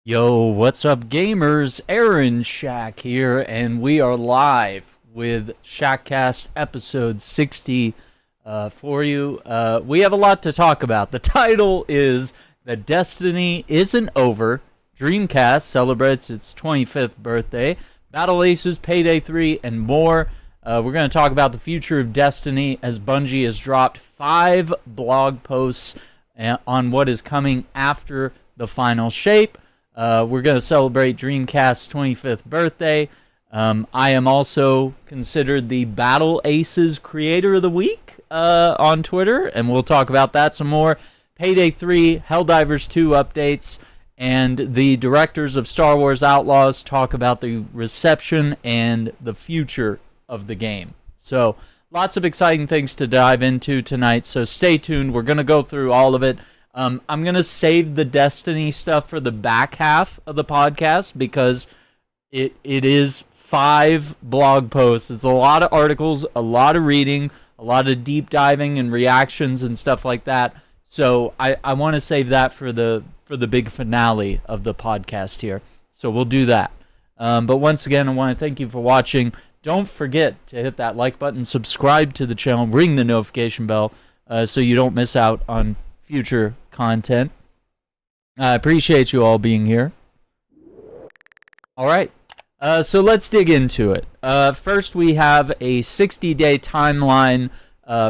Yo, what's up, gamers? Aaron Shack here, and we are live with Shackcast episode 60 for you. We have a lot to talk about. The title is "The Destiny Isn't Over." Dreamcast celebrates its 25th birthday. Battle Aces, Payday 3, and more. We're going to talk about the future of Destiny as Bungie has dropped 5 blog posts on what is coming after the final shape. We're going to celebrate Dreamcast's 25th birthday. I am also considered the Battle Aces Creator of the Week on Twitter, and we'll talk about that some more. Payday 3, Helldivers 2 updates, and the directors of Star Wars Outlaws talk about the reception and the future of the game. So, lots of exciting things to dive into tonight, so stay tuned. We're going to go through all of it. I'm going to save the Destiny stuff for the back half of the podcast because it is 5 blog posts. It's a lot of articles, a lot of reading, a lot of deep diving and reactions and stuff like that. So I want to save that for the big finale of the podcast here. So we'll do that. But once again, I want to thank you for watching. Don't forget to hit that like button, subscribe to the channel, ring the notification bell so you don't miss out on future content. I appreciate you all being here. All right, so let's dig into it. First, we have a 60-day timeline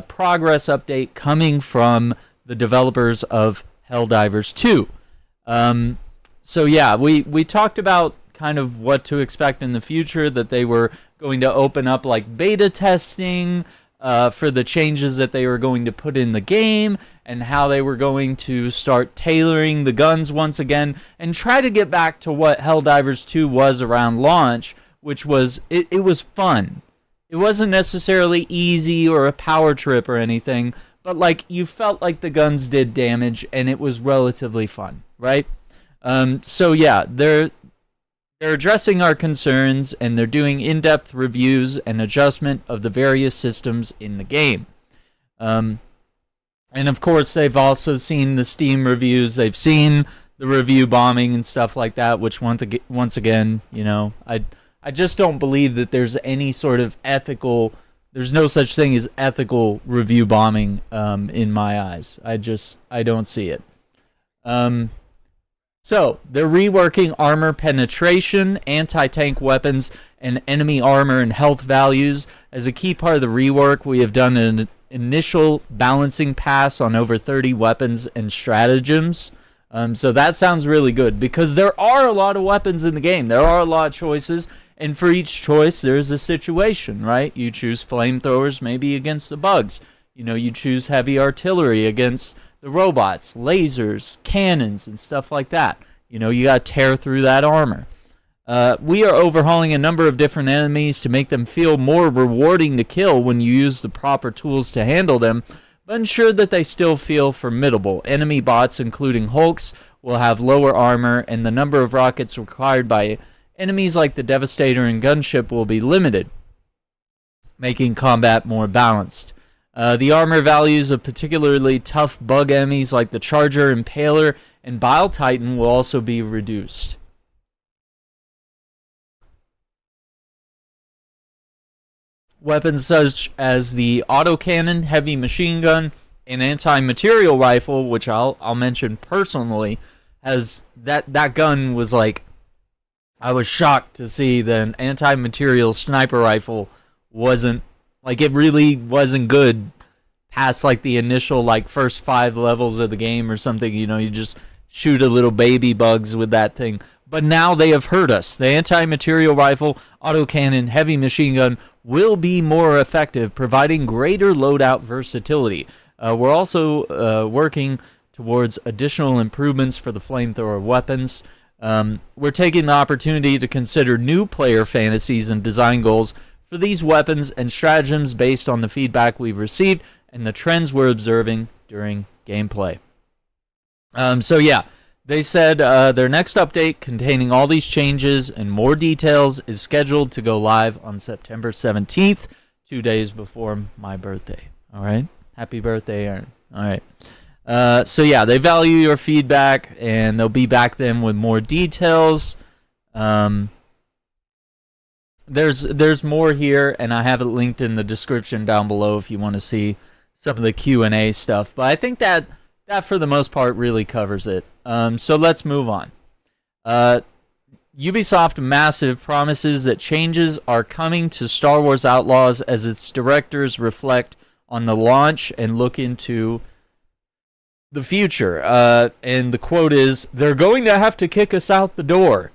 progress update coming from the developers of Helldivers 2. So yeah, we talked about kind of what to expect in the future, that they were going to open up like beta testing for the changes that they were going to put in the game, and how they were going to start tailoring the guns once again and try to get back to what Helldivers 2 was around launch, which was, it was fun. It wasn't necessarily easy or a power trip or anything, but like you felt like the guns did damage and it was relatively fun, right? So yeah, they're addressing our concerns, and they're doing in-depth reviews and adjustment of the various systems in the game. And of course, they've also seen the Steam reviews. They've seen the review bombing and stuff like that, which once again, you know, I just don't believe that there's any sort of ethical, there's no such thing as ethical review bombing in my eyes. I don't see it. So, they're reworking armor penetration, anti-tank weapons, and enemy armor and health values. As a key part of the rework, we have done an initial balancing pass on over 30 weapons and stratagems. So that sounds really good, because there are a lot of weapons in the game. There are a lot of choices, and for each choice, there's a situation, right? You choose flamethrowers maybe against the bugs. You know, you choose heavy artillery against the robots, lasers, cannons, and stuff like that. You know, you got to tear through that armor. We are overhauling a number of different enemies to make them feel more rewarding to kill when you use the proper tools to handle them, but ensure that they still feel formidable. Enemy bots, including Hulks, will have lower armor, and the number of rockets required by enemies like the Devastator and Gunship will be limited, making combat more balanced. The armor values of particularly tough bug enemies like the Charger, Impaler, and Bile Titan will also be reduced. Weapons such as the autocannon, heavy machine gun, and anti-material rifle, which I'll mention personally, has that gun was like, I was shocked to see that an anti-material sniper rifle wasn't, like, it really wasn't good past like the initial like first 5 levels of the game or something. You know, you just shoot a little baby bugs with that thing. But now they have heard us. The anti-material rifle, autocannon, heavy machine gun will be more effective, providing greater loadout versatility. We're also working towards additional improvements for the flamethrower weapons. We're taking the opportunity to consider new player fantasies and design goals for these weapons and stratagems based on the feedback we've received and the trends we're observing during gameplay. So yeah, they said their next update containing all these changes and more details is scheduled to go live on September 17th, 2 days before my birthday. All right? Happy birthday, Aaron. All right. So yeah, they value your feedback, and they'll be back then with more details. There's more here, and I have it linked in the description down below if you want to see some of the Q&A stuff. But I think that for the most part really covers it. So let's move on. Ubisoft Massive promises that changes are coming to Star Wars Outlaws as its directors reflect on the launch and look into the future. And the quote is, "They're going to have to kick us out the door,"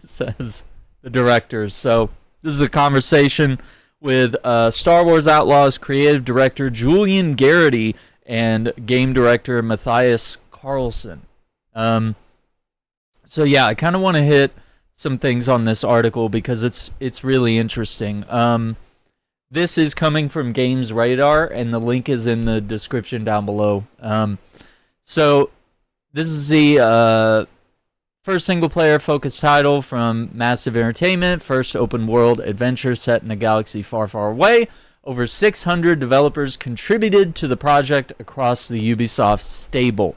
says the directors. So this is a conversation with Star Wars Outlaws creative director Julian Garrity and game director Matthias Carlson. So yeah, I kind of want to hit some things on this article because it's really interesting. This is coming from Games Radar, and the link is in the description down below. So this is the first single-player focused title from Massive Entertainment, first open-world adventure set in a galaxy far, far away. Over 600 developers contributed to the project across the Ubisoft stable.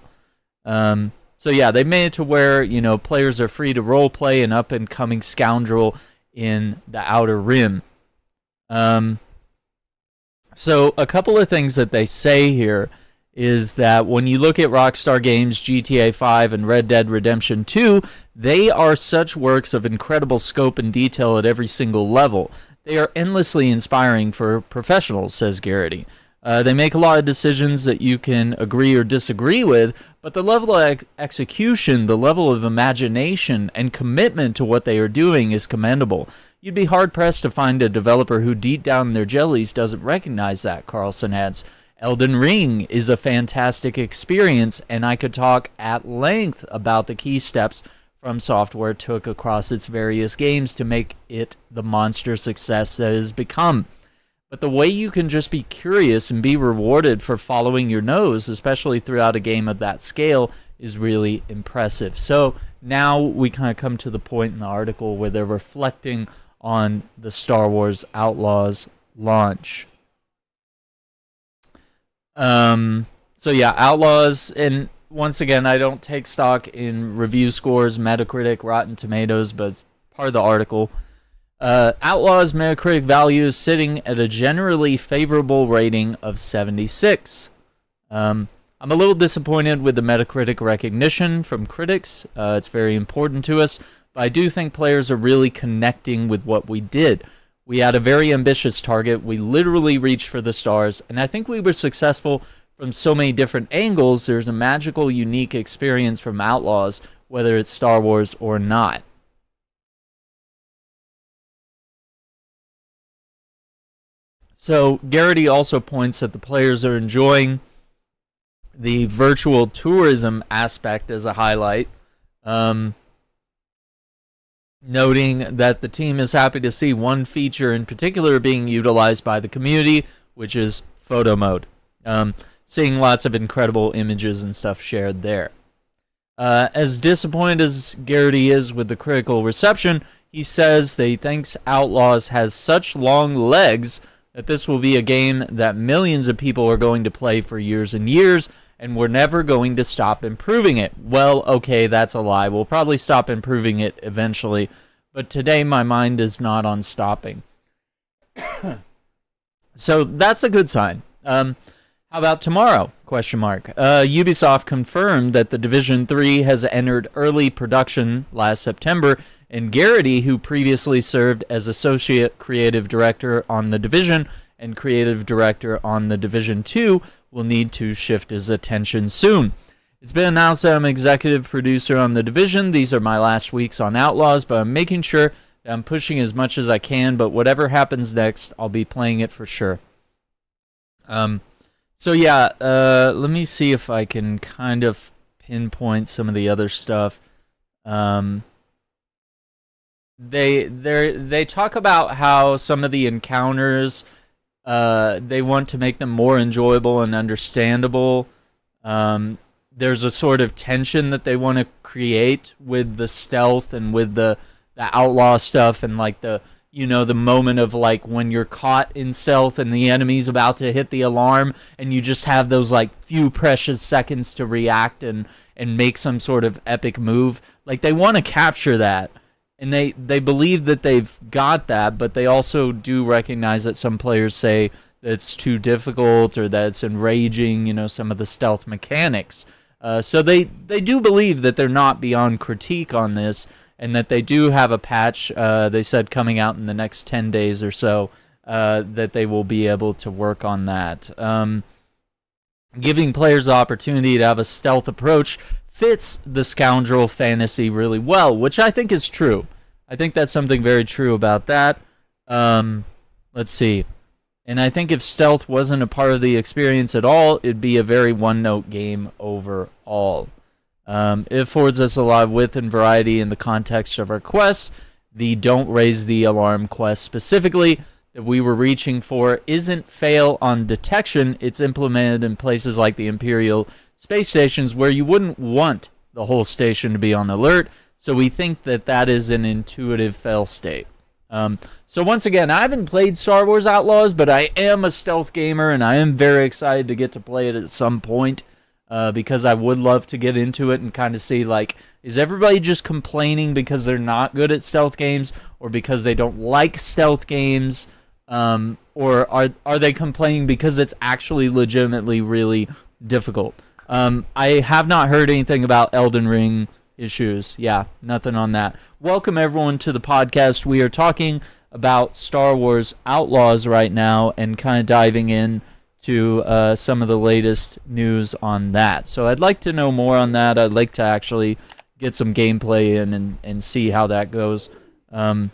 So yeah, they made it to where, players are free to roleplay an up-and-coming scoundrel in the Outer Rim. So a couple of things that they say here is that when you look at Rockstar Games' GTA 5 and Red Dead Redemption 2, they are such works of incredible scope and detail at every single level. They are endlessly inspiring for professionals, says Garrity. They make a lot of decisions that you can agree or disagree with, but the level of execution, the level of imagination, and commitment to what they are doing is commendable. You'd be hard-pressed to find a developer who deep down in their jellies doesn't recognize that, Carlson adds. Elden Ring is a fantastic experience, and I could talk at length about the key steps From Software took across its various games to make it the monster success that it has become. But the way you can just be curious and be rewarded for following your nose, especially throughout a game of that scale, is really impressive. So now we kind of come to the point in the article where they're reflecting on the Star Wars Outlaws launch. So yeah, Outlaws, and once again, I don't take stock in review scores, Metacritic, Rotten Tomatoes, but it's part of the article. Outlaws Metacritic value is sitting at a generally favorable rating of 76. I'm a little disappointed with the Metacritic recognition from critics. It's very important to us, but I do think players are really connecting with what we did. We had a very ambitious target. We literally reached for the stars, and I think we were successful from so many different angles. There's a magical, unique experience from Outlaws, whether it's Star Wars or not. So Garrity also points that the players are enjoying the virtual tourism aspect as a highlight, noting that the team is happy to see one feature in particular being utilized by the community, which is photo mode. Seeing lots of incredible images and stuff shared there. As disappointed as Garrity is with the critical reception, he says that he thinks Outlaws has such long legs that this will be a game that millions of people are going to play for years and years, and we're never going to stop improving it. Well, okay, that's a lie. We'll probably stop improving it eventually, but today my mind is not on stopping. So that's a good sign. How about tomorrow? Ubisoft confirmed that The Division 3 has entered early production last September, and Garrity, who previously served as Associate Creative Director on The Division and Creative Director on The Division 2, will need to shift his attention soon. It's been announced that I'm Executive Producer on The Division. These are my last weeks on Outlaws, but I'm making sure that I'm pushing as much as I can, but whatever happens next, I'll be playing it for sure. So yeah, let me see if I can kind of pinpoint some of the other stuff. They talk about how some of the encounters, they want to make them more enjoyable and understandable. There's a sort of tension that they want to create with the stealth and with the outlaw stuff and like the the moment of like when you're caught in stealth and the enemy's about to hit the alarm, and you just have those like few precious seconds to react and make some sort of epic move. Like, they want to capture that, and they believe that they've got that, but they also do recognize that some players say that it's too difficult or that it's enraging, some of the stealth mechanics. So they do believe that they're not beyond critique on this, and that they do have a patch, they said, coming out in the next 10 days or so, that they will be able to work on that. Giving players the opportunity to have a stealth approach fits the scoundrel fantasy really well, which I think is true. I think that's something very true about that. Let's see. And I think if stealth wasn't a part of the experience at all, it'd be a very one-note game overall. It affords us a lot of width and variety in the context of our quests. The don't raise the alarm quest specifically that we were reaching for isn't fail on detection. It's implemented in places like the Imperial space stations where you wouldn't want the whole station to be on alert. So we think that that is an intuitive fail state. So once again, I haven't played Star Wars Outlaws, but I am a stealth gamer, and I am very excited to get to play it at some point, because I would love to get into it and kind of see, like, is everybody just complaining because they're not good at stealth games, or because they don't like stealth games, or are they complaining because it's actually legitimately really difficult? I have not heard anything about Elden Ring issues. Yeah, nothing on that. Welcome everyone to the podcast. We are talking about Star Wars Outlaws right now and kind of diving in to some of the latest news on that. So I'd like to know more on that. I'd like to actually get some gameplay in and see how that goes. So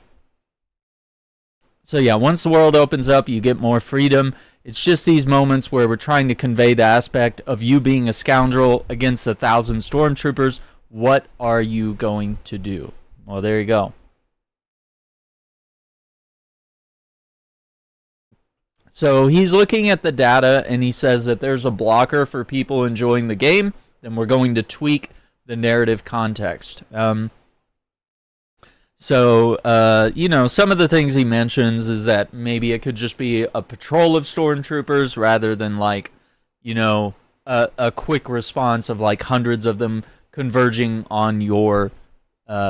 yeah, once the world opens up, you get more freedom. It's just these moments where we're trying to convey the aspect of you being a scoundrel against 1,000 stormtroopers. What are you going to do? Well, there you go. So he's looking at the data, and he says that there's a blocker for people enjoying the game. Then we're going to tweak the narrative context. So, some of the things he mentions is that maybe it could just be a patrol of stormtroopers rather than, like, a quick response of, like, hundreds of them converging on your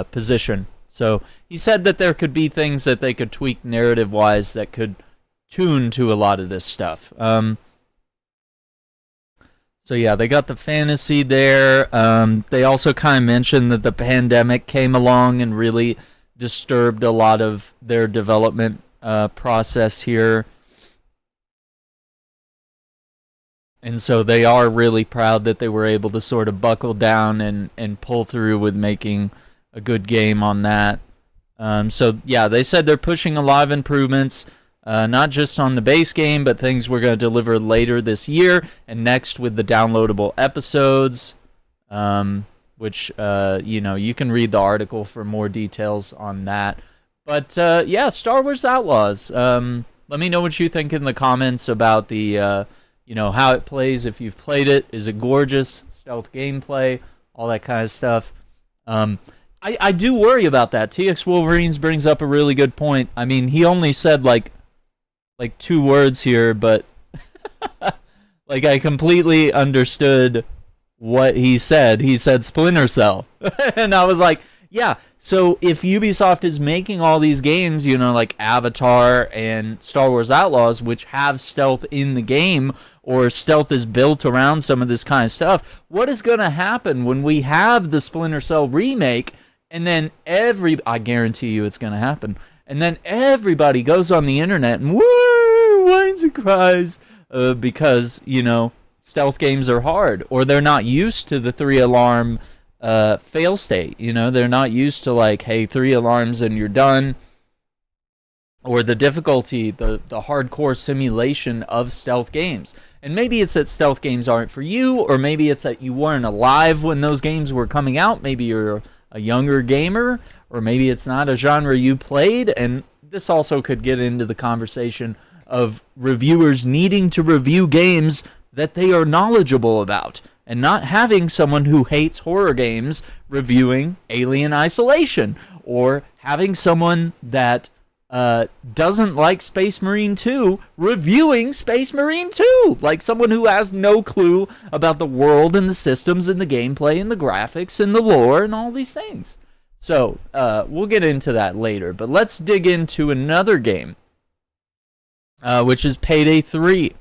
position. So he said that there could be things that they could tweak narrative-wise that could tune to a lot of this stuff. So yeah, they got the fantasy there. They also kind of mentioned that the pandemic came along and really disturbed a lot of their development process here. And so they are really proud that they were able to sort of buckle down and pull through with making a good game on that. So yeah, they said they're pushing a lot of improvements, not just on the base game, but things we're going to deliver later this year and next with the downloadable episodes, which, you can read the article for more details on that. But, yeah, Star Wars Outlaws. Let me know what you think in the comments about the, how it plays, if you've played it. Is it gorgeous? Stealth gameplay, all that kind of stuff. I do worry about that. TX Wolverines brings up a really good point. I mean, he only said, like 2 words here, but, like, I completely understood what he said. He said Splinter Cell. And I was like, yeah, so if Ubisoft is making all these games, like Avatar and Star Wars Outlaws, which have stealth in the game, or stealth is built around some of this kind of stuff, what is going to happen when we have the Splinter Cell remake, and then I guarantee you it's going to happen, and then everybody goes on the internet and woo, whines and cries, because, stealth games are hard, or they're not used to the 3-alarm fail state. They're not used to, like, hey, 3 alarms and you're done, or the difficulty, the hardcore simulation of stealth games. And maybe it's that stealth games aren't for you, or maybe it's that you weren't alive when those games were coming out. Maybe you're a younger gamer, or maybe it's not a genre you played. And this also could get into the conversation of reviewers needing to review games that they are knowledgeable about, and not having someone who hates horror games reviewing Alien Isolation, or having someone that doesn't like Space Marine 2 reviewing Space Marine 2. Like someone who has no clue about the world and the systems and the gameplay and the graphics and the lore and all these things. So we'll get into that later. But let's dig into another game, which is Payday 3.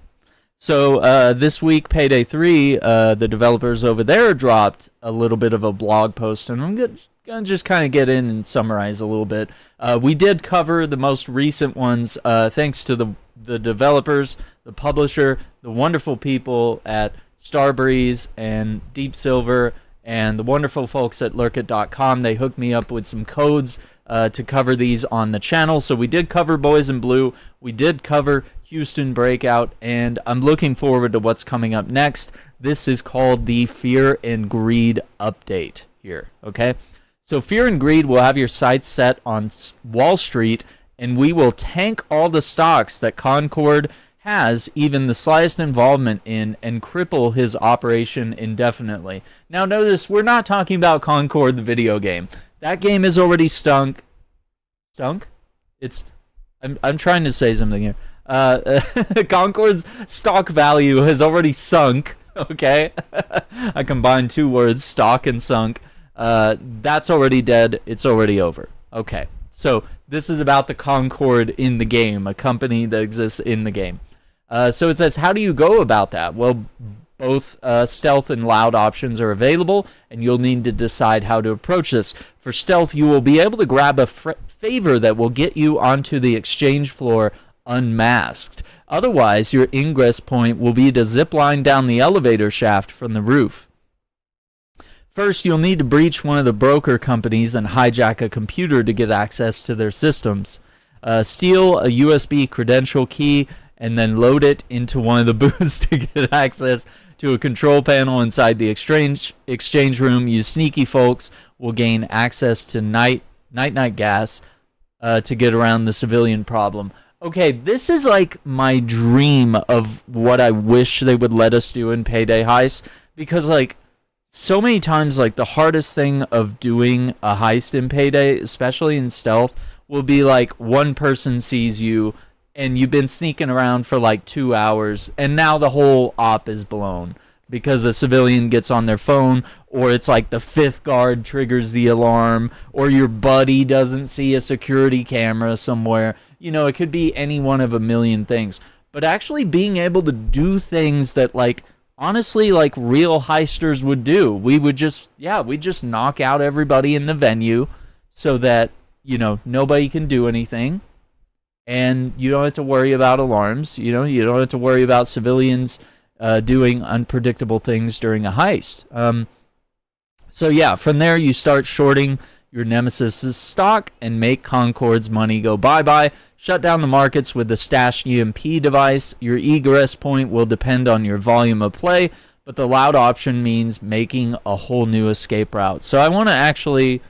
So this week, Payday 3, the developers over there dropped a little bit of a blog post, and I'm going to just kind of get in and summarize a little bit. We did cover the most recent ones, thanks to the developers, the publisher, the wonderful people at Starbreeze and Deep Silver, and the wonderful folks at Lurkit.com. They hooked me up with some codes to cover these on the channel. So we did cover Boys in Blue. We did cover Houston Breakout, and I'm looking forward to what's coming up next. This is called the Fear and Greed update here, okay? So Fear and Greed will have your sights set on Wall Street, and we will tank all the stocks that Concord has even the slightest involvement in and cripple his operation indefinitely. Now notice, we're not talking about Concord the video game. That game is already stunk. Stunk? I'm trying to say something here. Concord's stock value has already sunk, okay? I combined two words, stock and sunk. That's already dead. It's already over. Okay, so this is about the Concord in the game, a company that exists in the game. So it says, how do you go about that? Well, both stealth and loud options are available, and you'll need to decide how to approach this. For stealth, you will be able to grab a favor that will get you onto the exchange floor unmasked. Otherwise, your ingress point will be to zip line down the elevator shaft from the roof. First, you'll need to breach one of the broker companies and hijack a computer to get access to their systems. Steal a USB credential key and then load it into one of the booths to get access to a control panel inside the exchange room. You sneaky folks will gain access to night gas to get around the civilian problem. Okay, this is like my dream of what I wish they would let us do in Payday Heist, because like so many times, like the hardest thing of doing a heist in Payday, especially in stealth, will be like one person sees you and you've been sneaking around for like 2 hours, and now the whole op is blown because a civilian gets on their phone, or it's like the fifth guard triggers the alarm, or your buddy doesn't see a security camera somewhere. You know, it could be any one of a million things. But actually being able to do things that, like, honestly, like real heisters would do. We'd just knock out everybody in the venue so that, you know, nobody can do anything. And you don't have to worry about alarms. You know, you don't have to worry about civilians doing unpredictable things during a heist. So yeah, from there you start shorting your Nemesis's stock and make Concord's money go bye-bye. Shut down the markets with the Stash EMP device. Your egress point will depend on your volume of play, but the loud option means making a whole new escape route. So I want to actually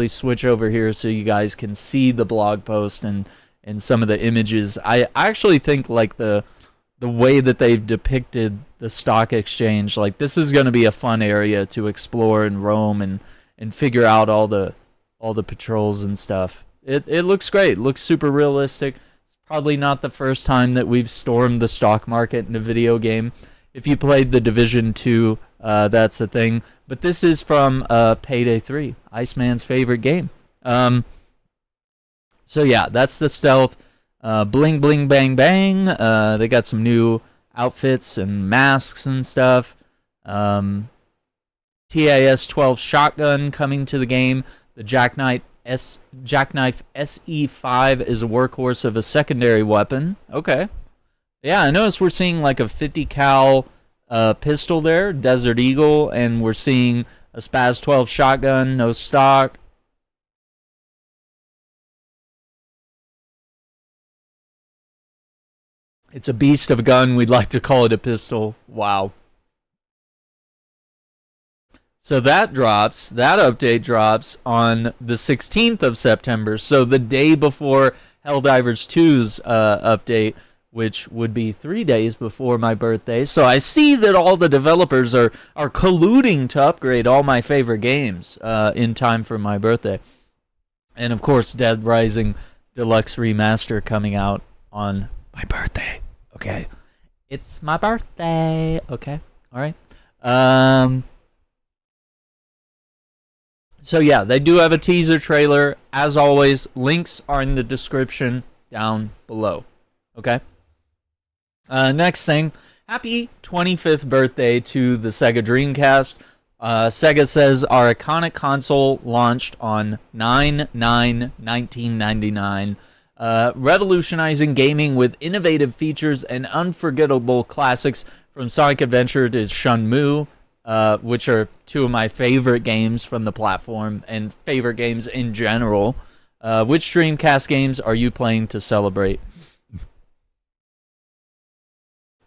switch over here so you guys can see the blog post and some of the images. I actually think like the way that they've depicted the stock exchange, like this is going to be a fun area to explore and roam and figure out all the patrols and stuff. It looks great. It looks super realistic. It's probably not the first time that we've stormed the stock market in a video game. If you played the Division 2, that's a thing. But this is from Payday 3, Iceman's favorite game. So yeah, that's the stealth. Bling, bling, bang, bang. They got some new outfits and masks and stuff. TAS-12 shotgun coming to the game. The Jackknife SE5 is a workhorse of a secondary weapon. Okay. Yeah, I noticed we're seeing like a 50 cal pistol there, Desert Eagle, and we're seeing a SPAS-12 shotgun, no stock. It's a beast of a gun. We'd like to call it a pistol. Wow. So that update drops on the 16th of September, so the day before Helldivers 2's update, which would be 3 days before my birthday. So I see that all the developers are colluding to upgrade all my favorite games in time for my birthday. And of course, Dead Rising Deluxe Remaster coming out on my birthday. Okay. It's my birthday. Okay. All right. So yeah, they do have a teaser trailer. As always, links are in the description down below. Okay. Next thing, happy 25th birthday to the Sega Dreamcast. Sega says our iconic console launched on 9/9/1999, revolutionizing gaming with innovative features and unforgettable classics from Sonic Adventure to Shenmue, which are two of my favorite games from the platform and favorite games in general. Which Dreamcast games are you playing to celebrate?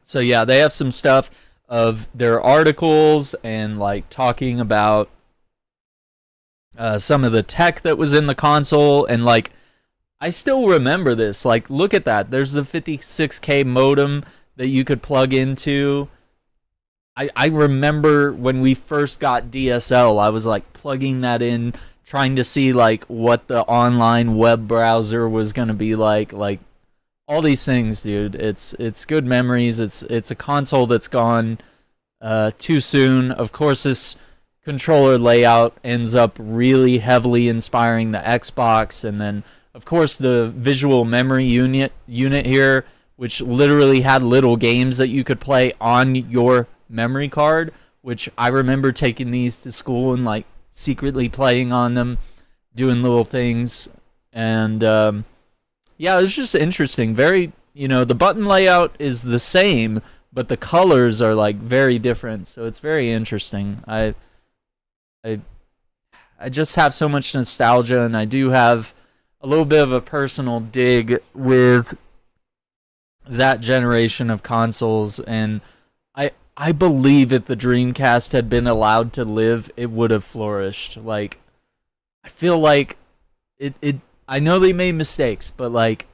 So yeah, they have some stuff of their articles and like talking about some of the tech that was in the console, and like I still remember this. Like, look at that. There's the 56K modem that you could plug into. I remember when we first got DSL, I was like plugging that in, trying to see like what the online web browser was gonna be like all these things, dude. It's good memories. It's a console that's gone too soon. Of course, this controller layout ends up really heavily inspiring the Xbox, and then of course the visual memory unit here, which literally had little games that you could play on your memory card, which I remember taking these to school and like secretly playing on them, doing little things. And yeah, it's just interesting. Very, the button layout is the same, but the colors are like very different. So it's very interesting. I just have so much nostalgia, and I do have a little bit of a personal dig with that generation of consoles. And I believe if the Dreamcast had been allowed to live, it would have flourished. Like, I feel like it I know they made mistakes, but like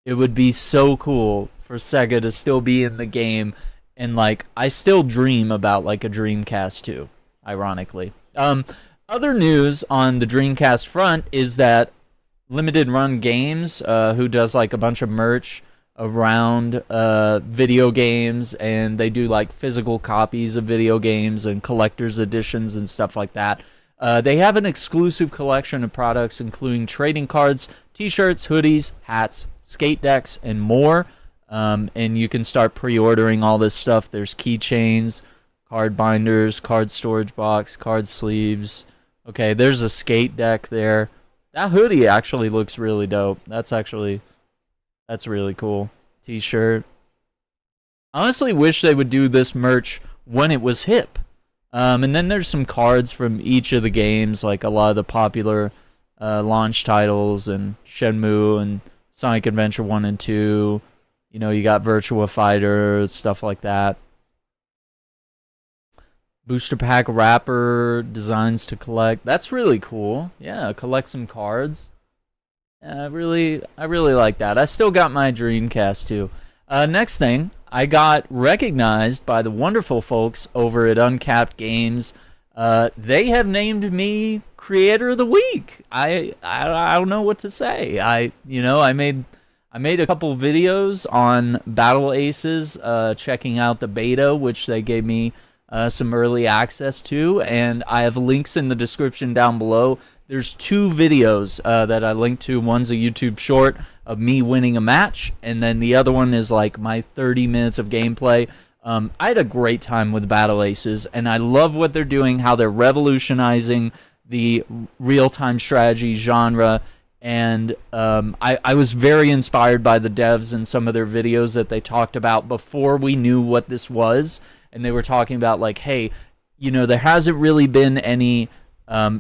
it would be so cool for Sega to still be in the game, and like I still dream about like a Dreamcast 2, ironically. Other news on the Dreamcast front is that Limited Run Games, who does like a bunch of merch around video games, and they do like physical copies of video games and collector's editions and stuff like that. They have an exclusive collection of products including trading cards, t-shirts, hoodies, hats, skate decks, and more. And you can start pre-ordering all this stuff. There's keychains, card binders, card storage box, card sleeves. Okay, there's a skate deck there. That hoodie actually looks really dope. That's really cool. T-shirt. I honestly wish they would do this merch when it was hip. And then there's some cards from each of the games, like a lot of the popular launch titles, and Shenmue and Sonic Adventure 1 and 2. You got Virtua Fighter, stuff like that. Booster pack wrapper, designs to collect. That's really cool. Yeah, collect some cards. Yeah, I really like that. I still got my Dreamcast too. Next thing, I got recognized by the wonderful folks over at Uncapped Games. They have named me Creator of the Week. I don't know what to say. I made a couple videos on Battle Aces, checking out the beta, which they gave me some early access to, and I have links in the description down below. There's two videos that I linked to. One's a YouTube short of me winning a match, and then the other one is like my 30 minutes of gameplay. I had a great time with Battle Aces, and I love what they're doing, how they're revolutionizing the real-time strategy genre. And I was very inspired by the devs and some of their videos that they talked about before we knew what this was. And they were talking about like, hey, there hasn't really been any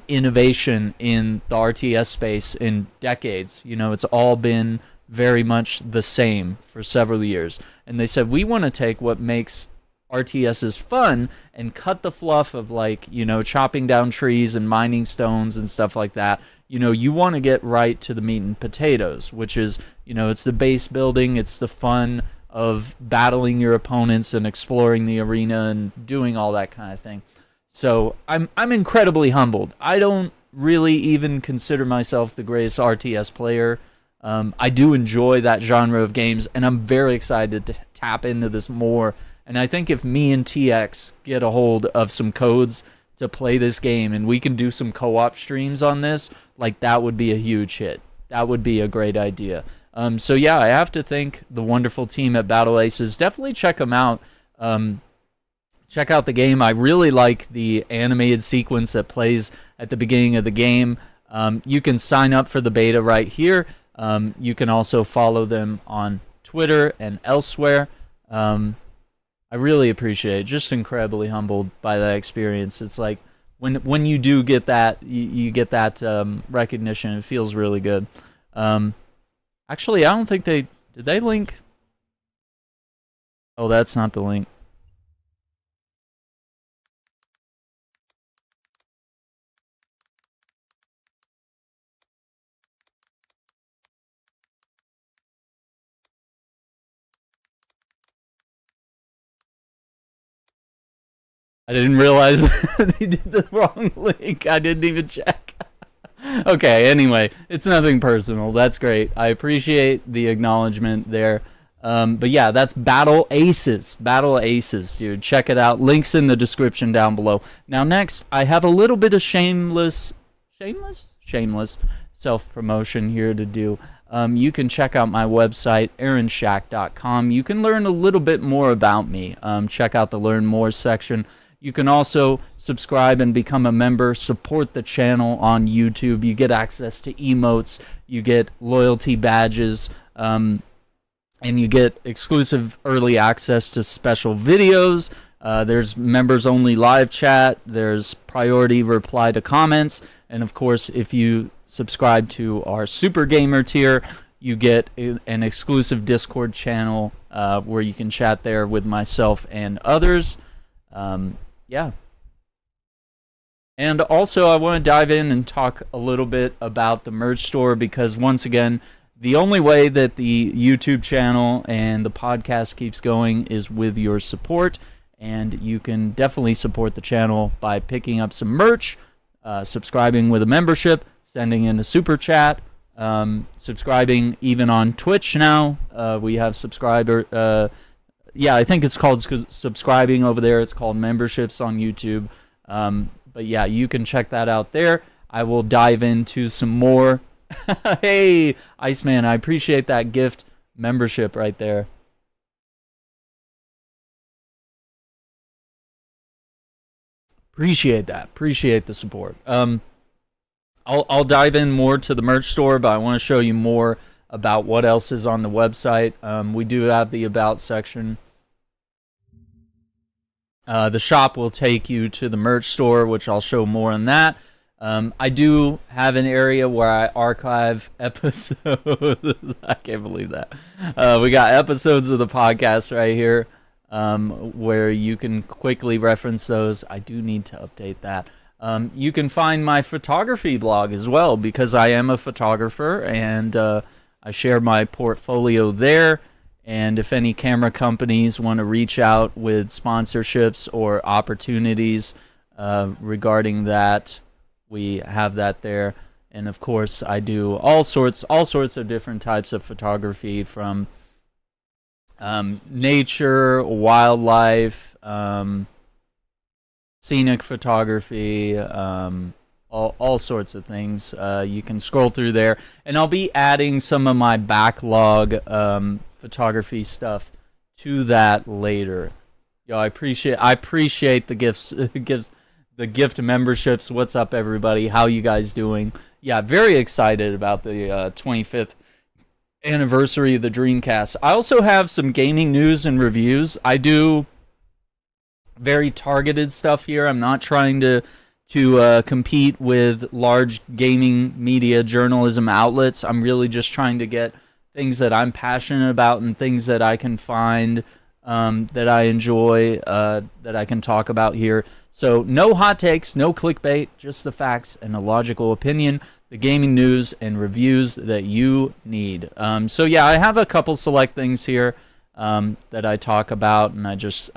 innovation in the RTS space in decades. It's all been very much the same for several years. And they said, we want to take what makes RTSs fun and cut the fluff of like, chopping down trees and mining stones and stuff like that. You want to get right to the meat and potatoes, which is, it's the base building, it's the fun of battling your opponents and exploring the arena and doing all that kind of thing. So I'm incredibly humbled. I don't really even consider myself the greatest RTS player. I do enjoy that genre of games, and I'm very excited to tap into this more. And I think if me and TX get a hold of some codes to play this game and we can do some co-op streams on this, like, that would be a huge hit. That would be a great idea. So yeah, I have to thank the wonderful team at Battle Aces. Definitely check them out. Check out the game. I really like the animated sequence that plays at the beginning of the game. You can sign up for the beta right here. You can also follow them on Twitter and elsewhere. I really appreciate it. Just incredibly humbled by that experience. It's like when you do get that, you get that recognition. It feels really good. Actually, I don't think did they link? Oh, that's not the link. I didn't realize they did the wrong link. I didn't even check. Okay, anyway, it's nothing personal. That's great. I appreciate the acknowledgement there. But yeah, that's Battle Aces. Battle Aces, dude. Check it out. Links in the description down below. Now, next, I have a little bit of shameless self-promotion here to do. You can check out my website, aaronshack.com. You can learn a little bit more about me. Check out the Learn More section. You can also subscribe and become a member, support the channel on YouTube. You get access to emotes, you get loyalty badges, and you get exclusive early access to special videos. There's members-only live chat, there's priority reply to comments, and of course, if you subscribe to our Super Gamer tier, you get an exclusive Discord channel where you can chat there with myself and others. Yeah. And also, I want to dive in and talk a little bit about the merch store, because once again, the only way that the YouTube channel and the podcast keeps going is with your support, and you can definitely support the channel by picking up some merch, subscribing with a membership, sending in a super chat, subscribing even on Twitch now. We have subscriber... yeah, I think it's called subscribing over there. It's called memberships on YouTube. But yeah, you can check that out there. I will dive into some more. Hey, Iceman, I appreciate that gift membership right there. Appreciate that. Appreciate the support. I'll dive in more to the merch store, but I want to show you more about what else is on the website. We do have the About section. The shop will take you to the merch store, which I'll show more on that. I do have an area where I archive episodes. I can't believe that. We got episodes of the podcast right here where you can quickly reference those. I do need to update that. You can find my photography blog as well, because I am a photographer, and I share my portfolio there, and if any camera companies want to reach out with sponsorships or opportunities regarding that, we have that there. And of course, I do all sorts of different types of photography, from nature, wildlife, scenic photography, all sorts of things. You can scroll through there, and I'll be adding some of my backlog photography stuff to that later. Yo, I appreciate the gifts, the gift memberships. What's up, everybody? How you guys doing? Yeah, very excited about the 25th anniversary of the Dreamcast. I also have some gaming news and reviews. I do very targeted stuff here. I'm not trying to compete with large gaming media journalism outlets. I'm really just trying to get things that I'm passionate about and things that I can find that I enjoy, that I can talk about here. So no hot takes, no clickbait, just the facts and a logical opinion, the gaming news and reviews that you need. So yeah, I have a couple select things here that I talk about, and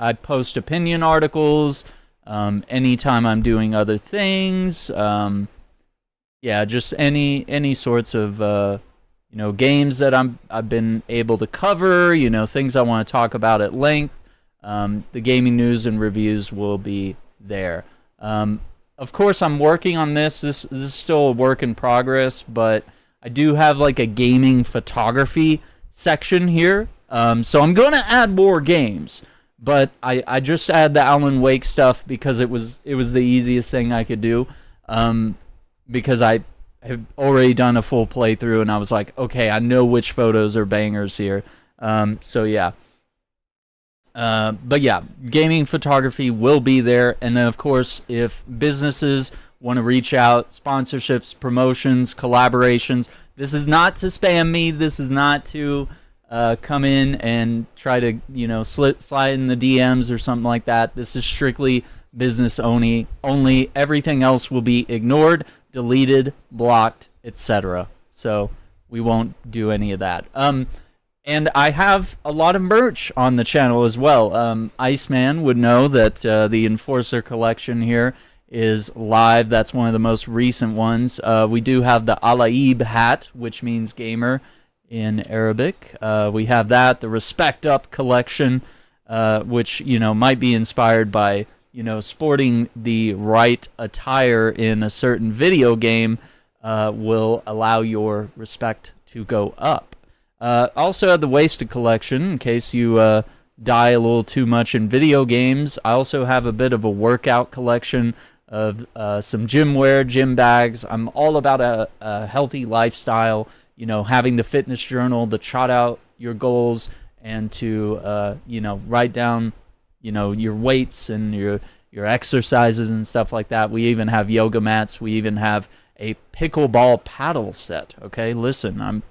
I post opinion articles anytime I'm doing other things. Yeah, just any sorts of games that I've been able to cover, things I want to talk about at length. The gaming news and reviews will be there. Of course, I'm working on this. This is still a work in progress, but I do have like a gaming photography section here. So I'm going to add more games, but I just add the Alan Wake stuff because it was the easiest thing I could do. Because I have already done a full playthrough, and I was like, okay, I know which photos are bangers here. So yeah. But yeah, gaming photography will be there. And then, of course, if businesses want to reach out, sponsorships, promotions, collaborations, this is not to spam me. This is not to come in and try to, slide in the DMs or something like that. This is strictly business only. Everything else will be ignored, deleted, blocked, etc. So we won't do any of that. And I have a lot of merch on the channel as well. Iceman would know that the Enforcer collection here is live. That's one of the most recent ones. We do have the Alaib hat, which means gamer in Arabic. We have that. The Respect Up collection, which, might be inspired by, sporting the right attire in a certain video game will allow your respect to go up. Also had the Wasted collection in case you die a little too much in video games. I also have a bit of a workout collection of some gym wear, gym bags. I'm all about a healthy lifestyle, having the fitness journal to chart out your goals and to, write down, your weights and your exercises and stuff like that. We even have yoga mats. We even have a pickleball paddle set. Okay, listen, I'm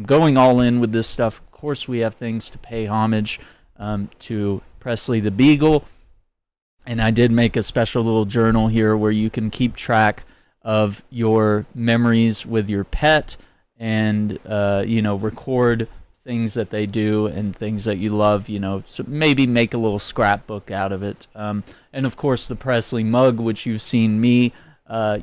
going all in with this stuff. Of course, we have things to pay homage to Presley the Beagle. And I did make a special little journal here where you can keep track of your memories with your pet and, record things that they do and things that you love, so maybe make a little scrapbook out of it. And, of course, the Presley mug, which you've seen me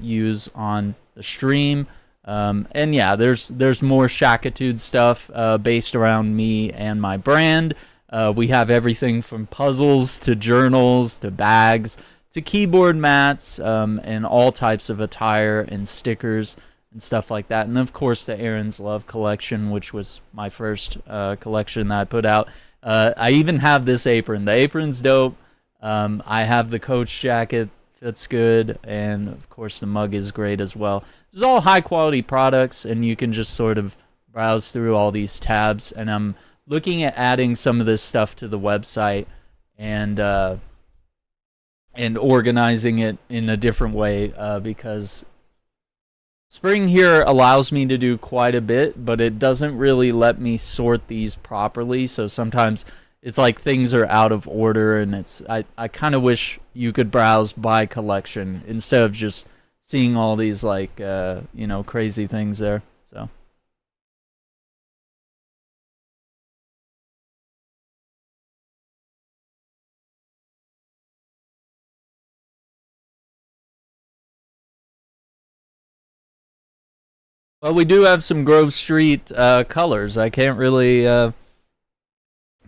use on the stream. And yeah, there's more Shackitude stuff based around me and my brand. We have everything from puzzles to journals to bags to keyboard mats and all types of attire and stickers and stuff like that. And of course the Aaron's Love collection, which was my first collection that I put out. I even have this apron. The apron's dope. I have the Coach jacket. Fits good, and of course the mug is great as well. This is all high quality products, and you can just sort of browse through all these tabs. And I'm looking at adding some of this stuff to the website and organizing it in a different way because Spring here allows me to do quite a bit, but it doesn't really let me sort these properly. So sometimes it's like things are out of order, and I kind of wish you could browse by collection instead of just seeing all these like crazy things there. So well, we do have some Grove Street colors. I can't really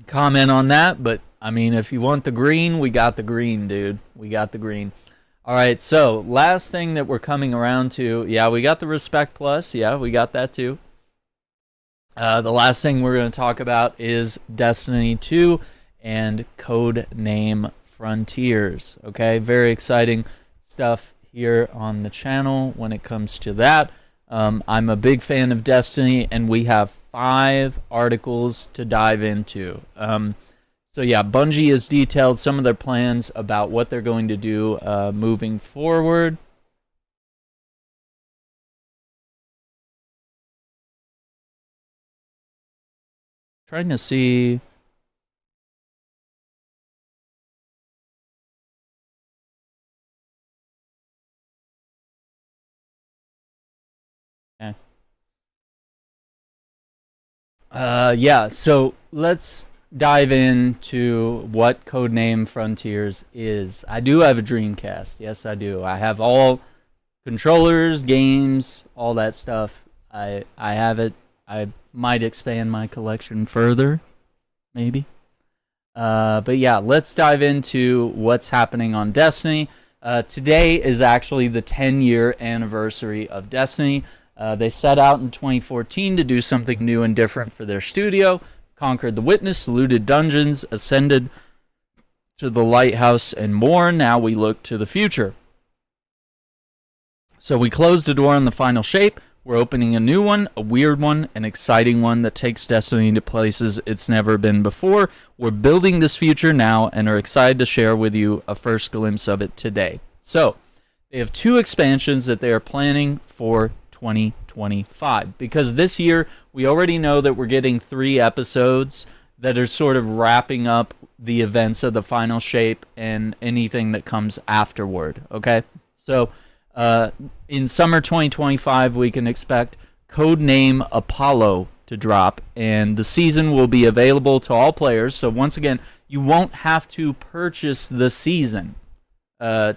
comment on that, but I mean, if you want the green, we got the green, dude. We got the green. All right, so last thing that we're coming around to, yeah, we got the Respect Plus. Yeah, we got that too. The last thing we're going to talk about is Destiny 2 and Codename Frontiers. Okay, very exciting stuff here on the channel when it comes to that. I'm a big fan of Destiny, and we have 5 articles to dive into. So yeah, Bungie has detailed some of their plans about what they're going to do moving forward. Trying to see. Okay. Yeah, so let's dive into what Codename Frontiers is. I do have a Dreamcast. Yes, I do. I have all controllers, games, all that stuff. I have it. I might expand my collection further, maybe. But yeah, let's dive into what's happening on Destiny. Today is actually the 10-year anniversary of Destiny. They set out in 2014 to do something new and different for their studio, conquered the Witness, looted dungeons, ascended to the Lighthouse, and more. Now we look to the future. So we closed the door on the final shape. We're opening a new one, a weird one, an exciting one that takes Destiny to places it's never been before. We're building this future now and are excited to share with you a first glimpse of it today. So, they have 2 expansions that they are planning for 2025. Because this year, we already know that we're getting 3 episodes that are sort of wrapping up the events of the final shape and anything that comes afterward, okay? So, in summer 2025, we can expect Codename Apollo to drop, and the season will be available to all players. So once again, you won't have to purchase the season, to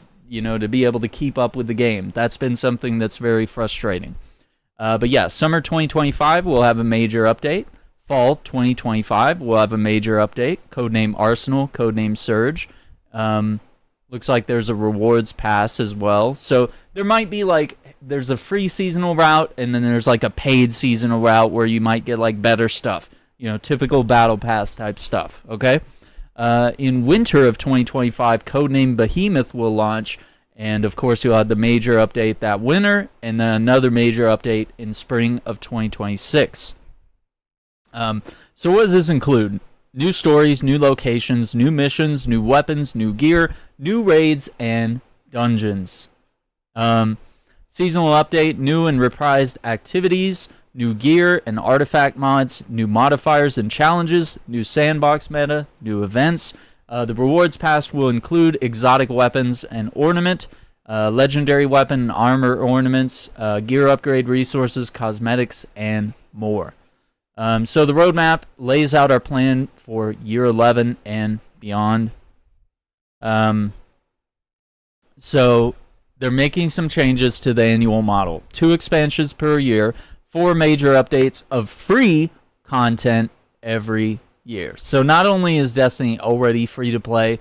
be able to keep up with the game. That's been something that's very frustrating. But yeah, summer 2025, we'll have a major update. Fall 2025, we'll have a major update. Codename Arsenal, Codename Surge. Looks like there's a rewards pass as well. So there might be there's a free seasonal route, and then there's a paid seasonal route where you might get better stuff. Typical battle pass type stuff, okay? In winter of 2025, Codename Behemoth will launch, and of course you'll have the major update that winter, and then another major update in spring of 2026. So what does this include? New stories, new locations, new missions, new weapons, new gear, new raids, and dungeons. Seasonal update, new and reprised activities, new gear and artifact mods, new modifiers and challenges, new sandbox meta, new events. The rewards pass will include exotic weapons and ornament, legendary weapon and armor ornaments, gear upgrade resources, cosmetics, and more. So the roadmap lays out our plan for year 11 and beyond. So they're making some changes to the annual model. 2 expansions per year, 4 major updates of free content every year. So not only is Destiny already free to play,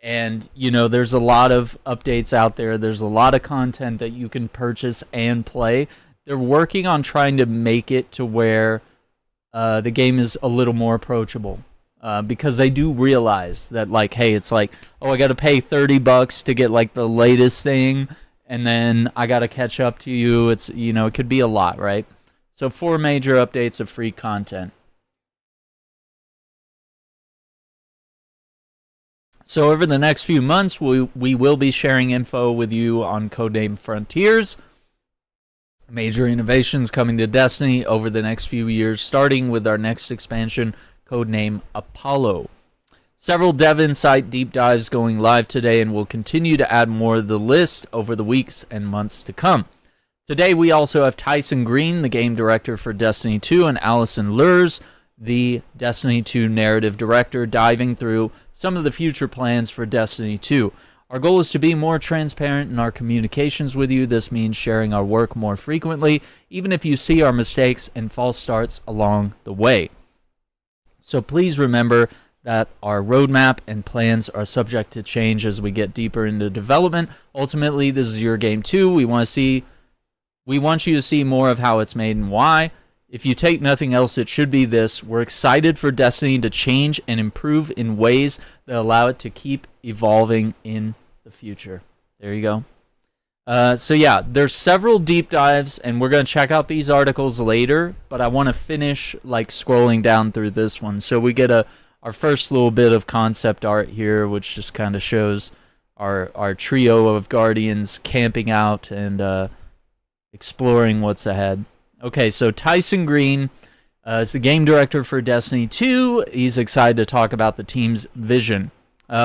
and there's a lot of updates out there, there's a lot of content that you can purchase and play. They're working on trying to make it to where the game is a little more approachable, because they do realize that hey, it's I got to pay $30 to get the latest thing, and then I got to catch up to you. It's it could be a lot, right? So 4 major updates of free content. So over the next few months, we will be sharing info with you on Codename Frontiers. Major innovations coming to Destiny over the next few years, starting with our next expansion, Codename Apollo. Several dev insight deep dives going live today, and we'll continue to add more to the list over the weeks and months to come. Today we also have Tyson Green, the game director for Destiny 2, and Allison Lurs, the Destiny 2 narrative director, diving through some of the future plans for Destiny 2. Our goal is to be more transparent in our communications with you. This means sharing our work more frequently, even if you see our mistakes and false starts along the way. So please remember that our roadmap and plans are subject to change as we get deeper into development. Ultimately, this is your game too. We want you to see more of how it's made and why. If you take nothing else, it should be this. We're excited for Destiny to change and improve in ways that allow it to keep evolving in the future. There you go. So yeah, there's several deep dives, and we're going to check out these articles later, but I want to finish scrolling down through this one. So we get our first little bit of concept art here, which just kind of shows our trio of Guardians camping out and exploring what's ahead. Okay, so Tyson Green is the game director for Destiny 2. He's excited to talk about the team's vision.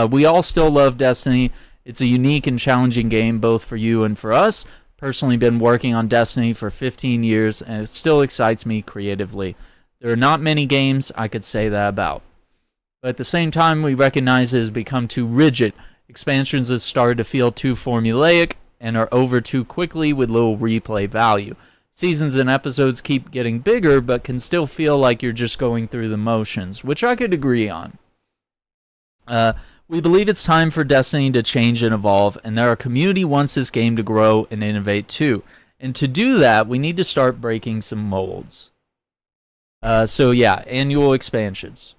We all still love Destiny. It's a unique and challenging game, both for you and for us. Personally been working on Destiny for 15 years, and it still excites me creatively. There are not many games I could say that about. But at the same time, we recognize it has become too rigid. Expansions have started to feel too formulaic and are over too quickly with little replay value. seasons and episodes keep getting bigger, but can still feel like you're just going through the motions, which I could agree on. We believe it's time for Destiny to change and evolve, and that our community wants this game to grow and innovate too. And to do that, we need to start breaking some molds. So yeah, annual expansions.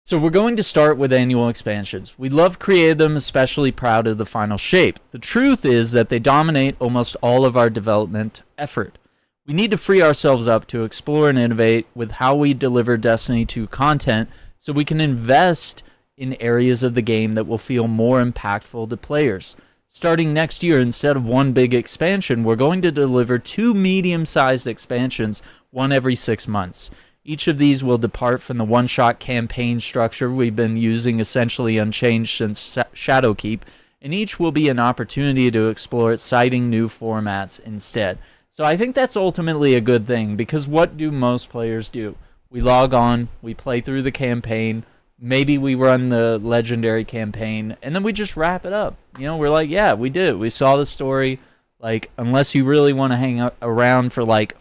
So we're going to start with annual expansions. We love creating them, especially proud of the final shape. The truth is that they dominate almost all of our development effort. We need to free ourselves up to explore and innovate with how we deliver Destiny 2 content so we can invest in areas of the game that will feel more impactful to players. Starting next year, instead of one big expansion, we're going to deliver 2 medium-sized expansions, one every 6 months. Each of these will depart from the one-shot campaign structure we've been using essentially unchanged since Shadowkeep, and each will be an opportunity to explore exciting new formats instead. So I think that's ultimately a good thing, because what do most players do? We log on, we play through the campaign, maybe we run the legendary campaign, and then we just wrap it up. You know, we're like, yeah, we did. We saw the story. Like, unless you really want to hang around for, like,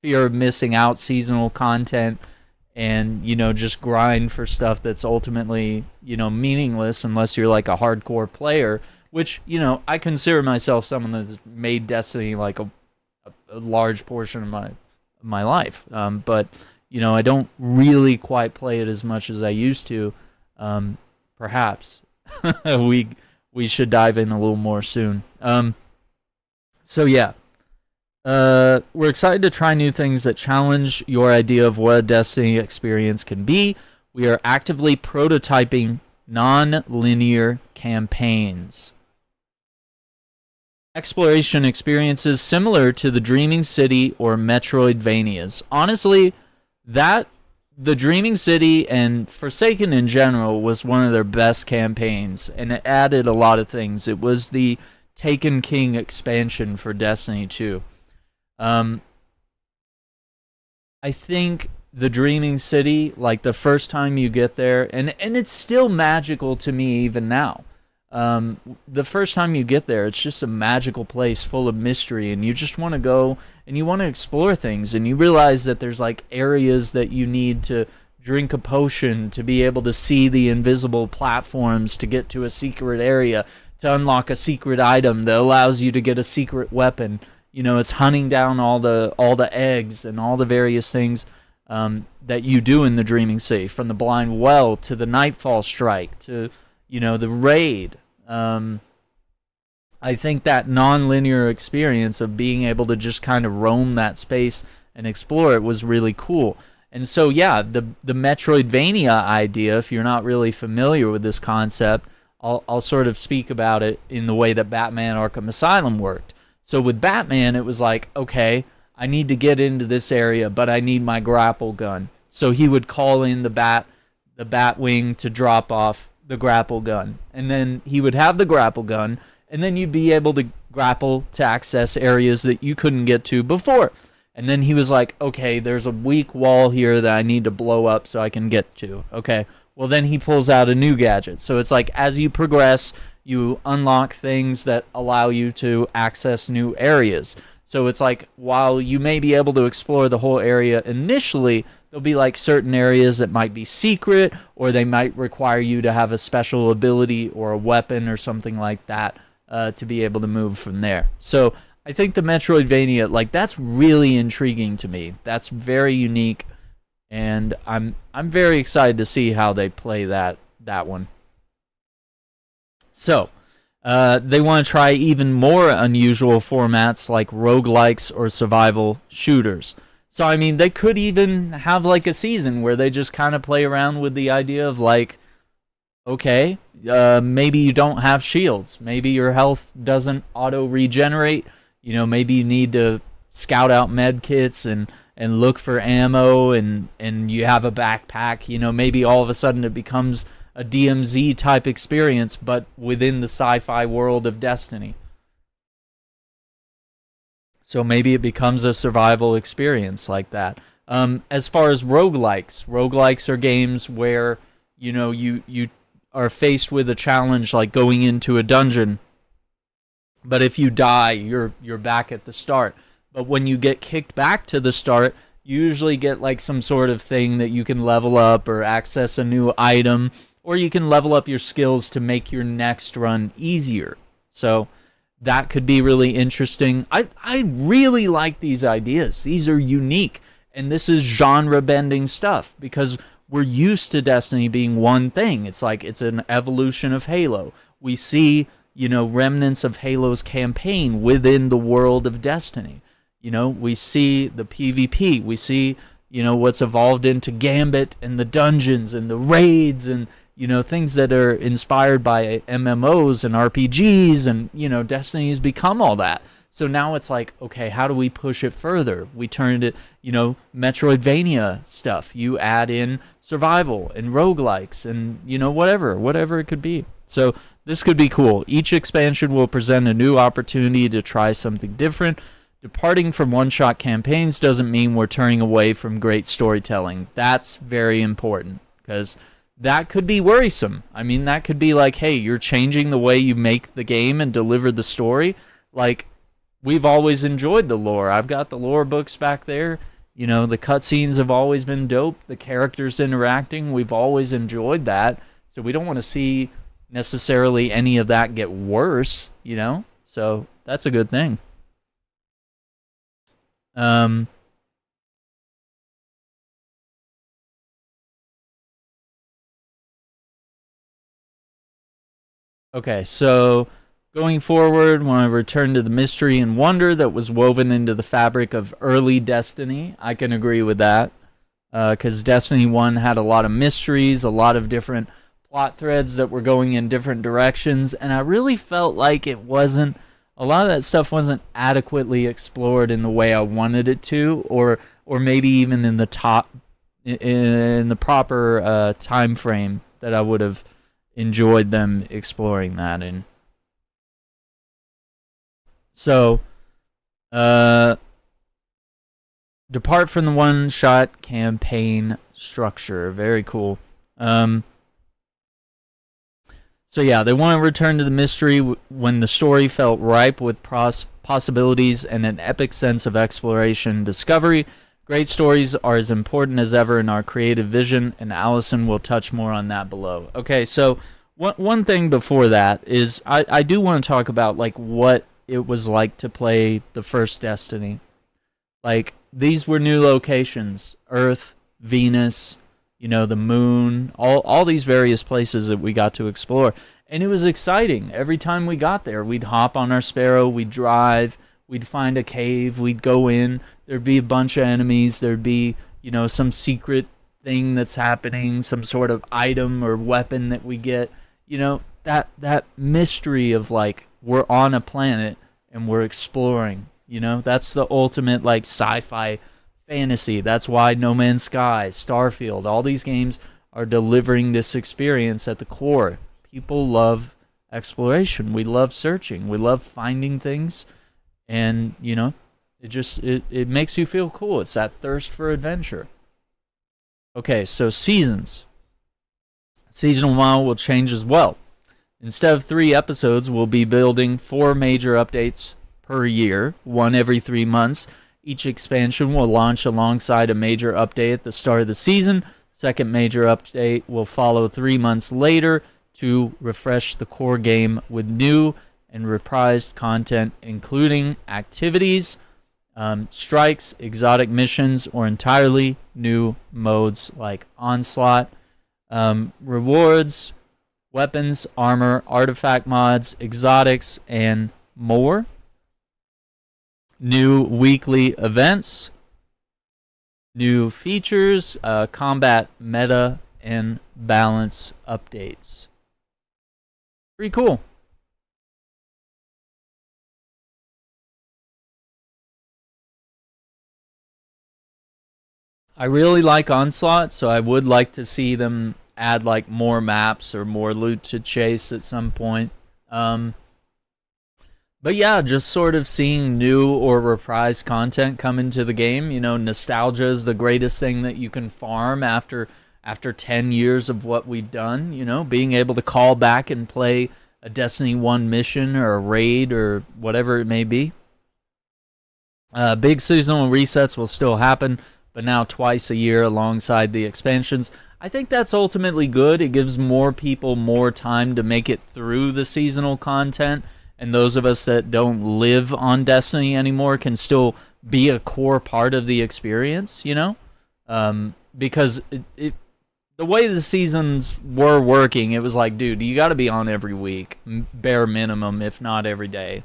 fear of missing out seasonal content and, you know, just grind for stuff that's ultimately, you know, meaningless unless you're, like, a hardcore player, which, you know, I consider myself someone that's made Destiny, like, a large portion of my life. But you know, I don't really quite play it as much as I used to. Perhaps we should dive in a little more soon. So yeah, we're excited to try new things that challenge your idea of what a Destiny experience can be. We are actively prototyping non-linear campaigns. Exploration experiences similar to the Dreaming City or Metroidvanias. Honestly, the Dreaming City and Forsaken in general was one of their best campaigns, and it added a lot of things. It was the Taken King expansion for Destiny 2. I think the Dreaming City, like the first time you get there, and it's still magical to me even now. The first time you get there, it's just a magical place full of mystery, and you just want to go and you want to explore things, and you realize that there's like areas that you need to drink a potion to be able to see the invisible platforms to get to a secret area, to unlock a secret item that allows you to get a secret weapon. You know, it's hunting down all the eggs and all the various things that you do in the Dreaming City, from the Blind Well to the Nightfall Strike to, you know, the raid. I think that non-linear experience of being able to just kind of roam that space and explore it was really cool. And so, yeah, the Metroidvania idea, if you're not really familiar with this concept, I'll sort of speak about it in the way that Batman Arkham Asylum worked. So with Batman, it was like, okay, I need to get into this area, but I need my grapple gun. So he would call in the Batwing to drop off the grapple gun, and then he would have the grapple gun, and then you'd be able to grapple to access areas that you couldn't get to before. And then he was like, okay, there's a weak wall here that I need to blow up so I can get to. Okay, well then he pulls out a new gadget. So it's like, as you progress, you unlock things that allow you to access new areas. So it's like, while you may be able to explore the whole area initially, there'll be like certain areas that might be secret, or they might require you to have a special ability or a weapon or something like that to be able to move from there. So I think the Metroidvania, like, that's really intriguing to me. That's very unique, and I'm very excited to see how they play that one. So they want to try even more unusual formats like roguelikes or survival shooters. So, I mean, they could even have, like, a season where they just kind of play around with the idea of, like, okay, maybe you don't have shields. Maybe your health doesn't auto-regenerate. You know, maybe you need to scout out med kits and look for ammo, and you have a backpack. You know, maybe all of a sudden it becomes a DMZ-type experience, but within the sci-fi world of Destiny. So maybe it becomes a survival experience like that. As far as roguelikes are games where, you know, you are faced with a challenge like going into a dungeon But if you die, you're back at the start. But when you get kicked back to the start, you usually get like some sort of thing that you can level up or access a new item, or you can level up your skills to make your next run easier. So that could be really interesting. I really like these ideas. These are unique, and this is genre-bending stuff because we're used to Destiny being one thing. It's like it's an evolution of Halo. We see, remnants of Halo's campaign within the world of Destiny. We see the PvP. We see, what's evolved into Gambit and the dungeons and the raids and, things that are inspired by MMOs and RPGs, and, Destiny has become all that. So now it's like, okay, how do we push it further? We turned it, Metroidvania stuff. You add in survival and roguelikes and, whatever it could be. So this could be cool. Each expansion will present a new opportunity to try something different. Departing from one-shot campaigns doesn't mean we're turning away from great storytelling. That's very important because that could be worrisome. I mean, that could be like, hey, you're changing the way you make the game and deliver the story. Like, we've always enjoyed the lore. I've got the lore books back there. The cutscenes have always been dope. The characters interacting, we've always enjoyed that. So we don't want to see necessarily any of that get worse, So that's a good thing. Okay, so going forward, when I return to the mystery and wonder that was woven into the fabric of early Destiny, I can agree with that. Because Destiny 1 had a lot of mysteries, a lot of different plot threads that were going in different directions, and I really felt like a lot of that stuff wasn't adequately explored in the way I wanted it to, or maybe even in the proper time frame that I would have enjoyed them exploring that in. So, depart from the one-shot campaign structure. Very cool. So yeah, they want to return to the mystery when the story felt ripe with possibilities and an epic sense of exploration and discovery. Great stories are as important as ever in our creative vision, and Allison will touch more on that below. Okay, so one thing before that is I do want to talk about like what it was like to play the first Destiny. Like, these were new locations: Earth, Venus, the moon, all these various places that we got to explore. And it was exciting. Every time we got there, we'd hop on our Sparrow, we'd drive, we'd find a cave, we'd go in, there'd be a bunch of enemies, there'd be, some secret thing that's happening, some sort of item or weapon that we get. That mystery of like, we're on a planet and we're exploring, that's the ultimate like sci-fi fantasy. That's why No Man's Sky, Starfield, all these games are delivering this experience at the core. People love exploration. We love searching. We love finding things, and it makes you feel cool. It's that thirst for adventure. Okay, so seasons. Season 1 will change as well. Instead of 3 episodes, we'll be building 4 major updates per year, 1 every 3 months. Each expansion will launch alongside a major update at the start of the season. Second major update will follow 3 months later to refresh the core game with new and reprised content, including activities, strikes, exotic missions, or entirely new modes like Onslaught, rewards, weapons, armor, artifact mods, exotics, and more. New weekly events, new features, combat meta, and balance updates. Pretty cool. I really like Onslaught, so I would like to see them add like more maps or more loot to chase at some point. But yeah, just sort of seeing new or reprised content come into the game. Nostalgia is the greatest thing that you can farm after 10 years of what we've done. Being able to call back and play a Destiny 1 mission or a raid or whatever it may be. Big seasonal resets will still happen, but now twice a year alongside the expansions. I think that's ultimately good. It gives more people more time to make it through the seasonal content, and those of us that don't live on Destiny anymore can still be a core part of the experience, you know? Because the way the seasons were working, it was like, dude, you got to be on every week, bare minimum, if not every day,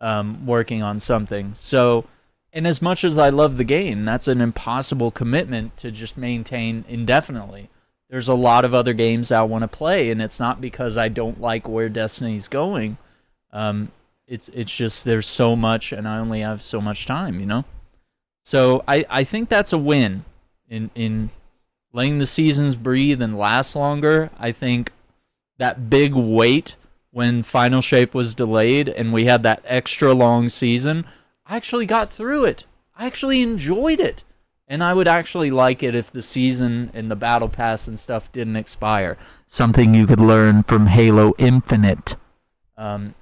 working on something. So, and as much as I love the game, that's an impossible commitment to just maintain indefinitely. There's a lot of other games I want to play, and it's not because I don't like where Destiny's going. It's just there's so much, and I only have so much time, you know? So I think that's a win in letting the seasons breathe and last longer. I think that big wait when Final Shape was delayed and we had that extra long season, I actually got through it. I actually enjoyed it. And I would actually like it if the season and the battle pass and stuff didn't expire. Something you could learn from Halo Infinite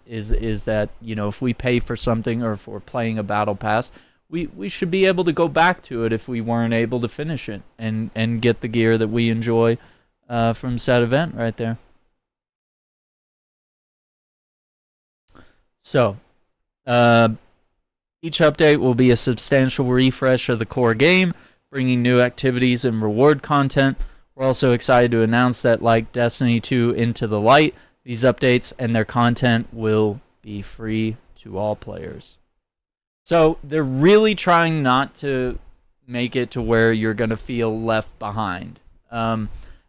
is that, you know, if we pay for something or if we're playing a battle pass, we should be able to go back to it if we weren't able to finish it and get the gear that we enjoy from said event right there. So, each update will be a substantial refresh of the core game, bringing new activities and reward content. We're also excited to announce that, like Destiny 2 Into the Light, these updates and their content will be free to all players. So they're really trying not to make it to where you're going to feel left behind,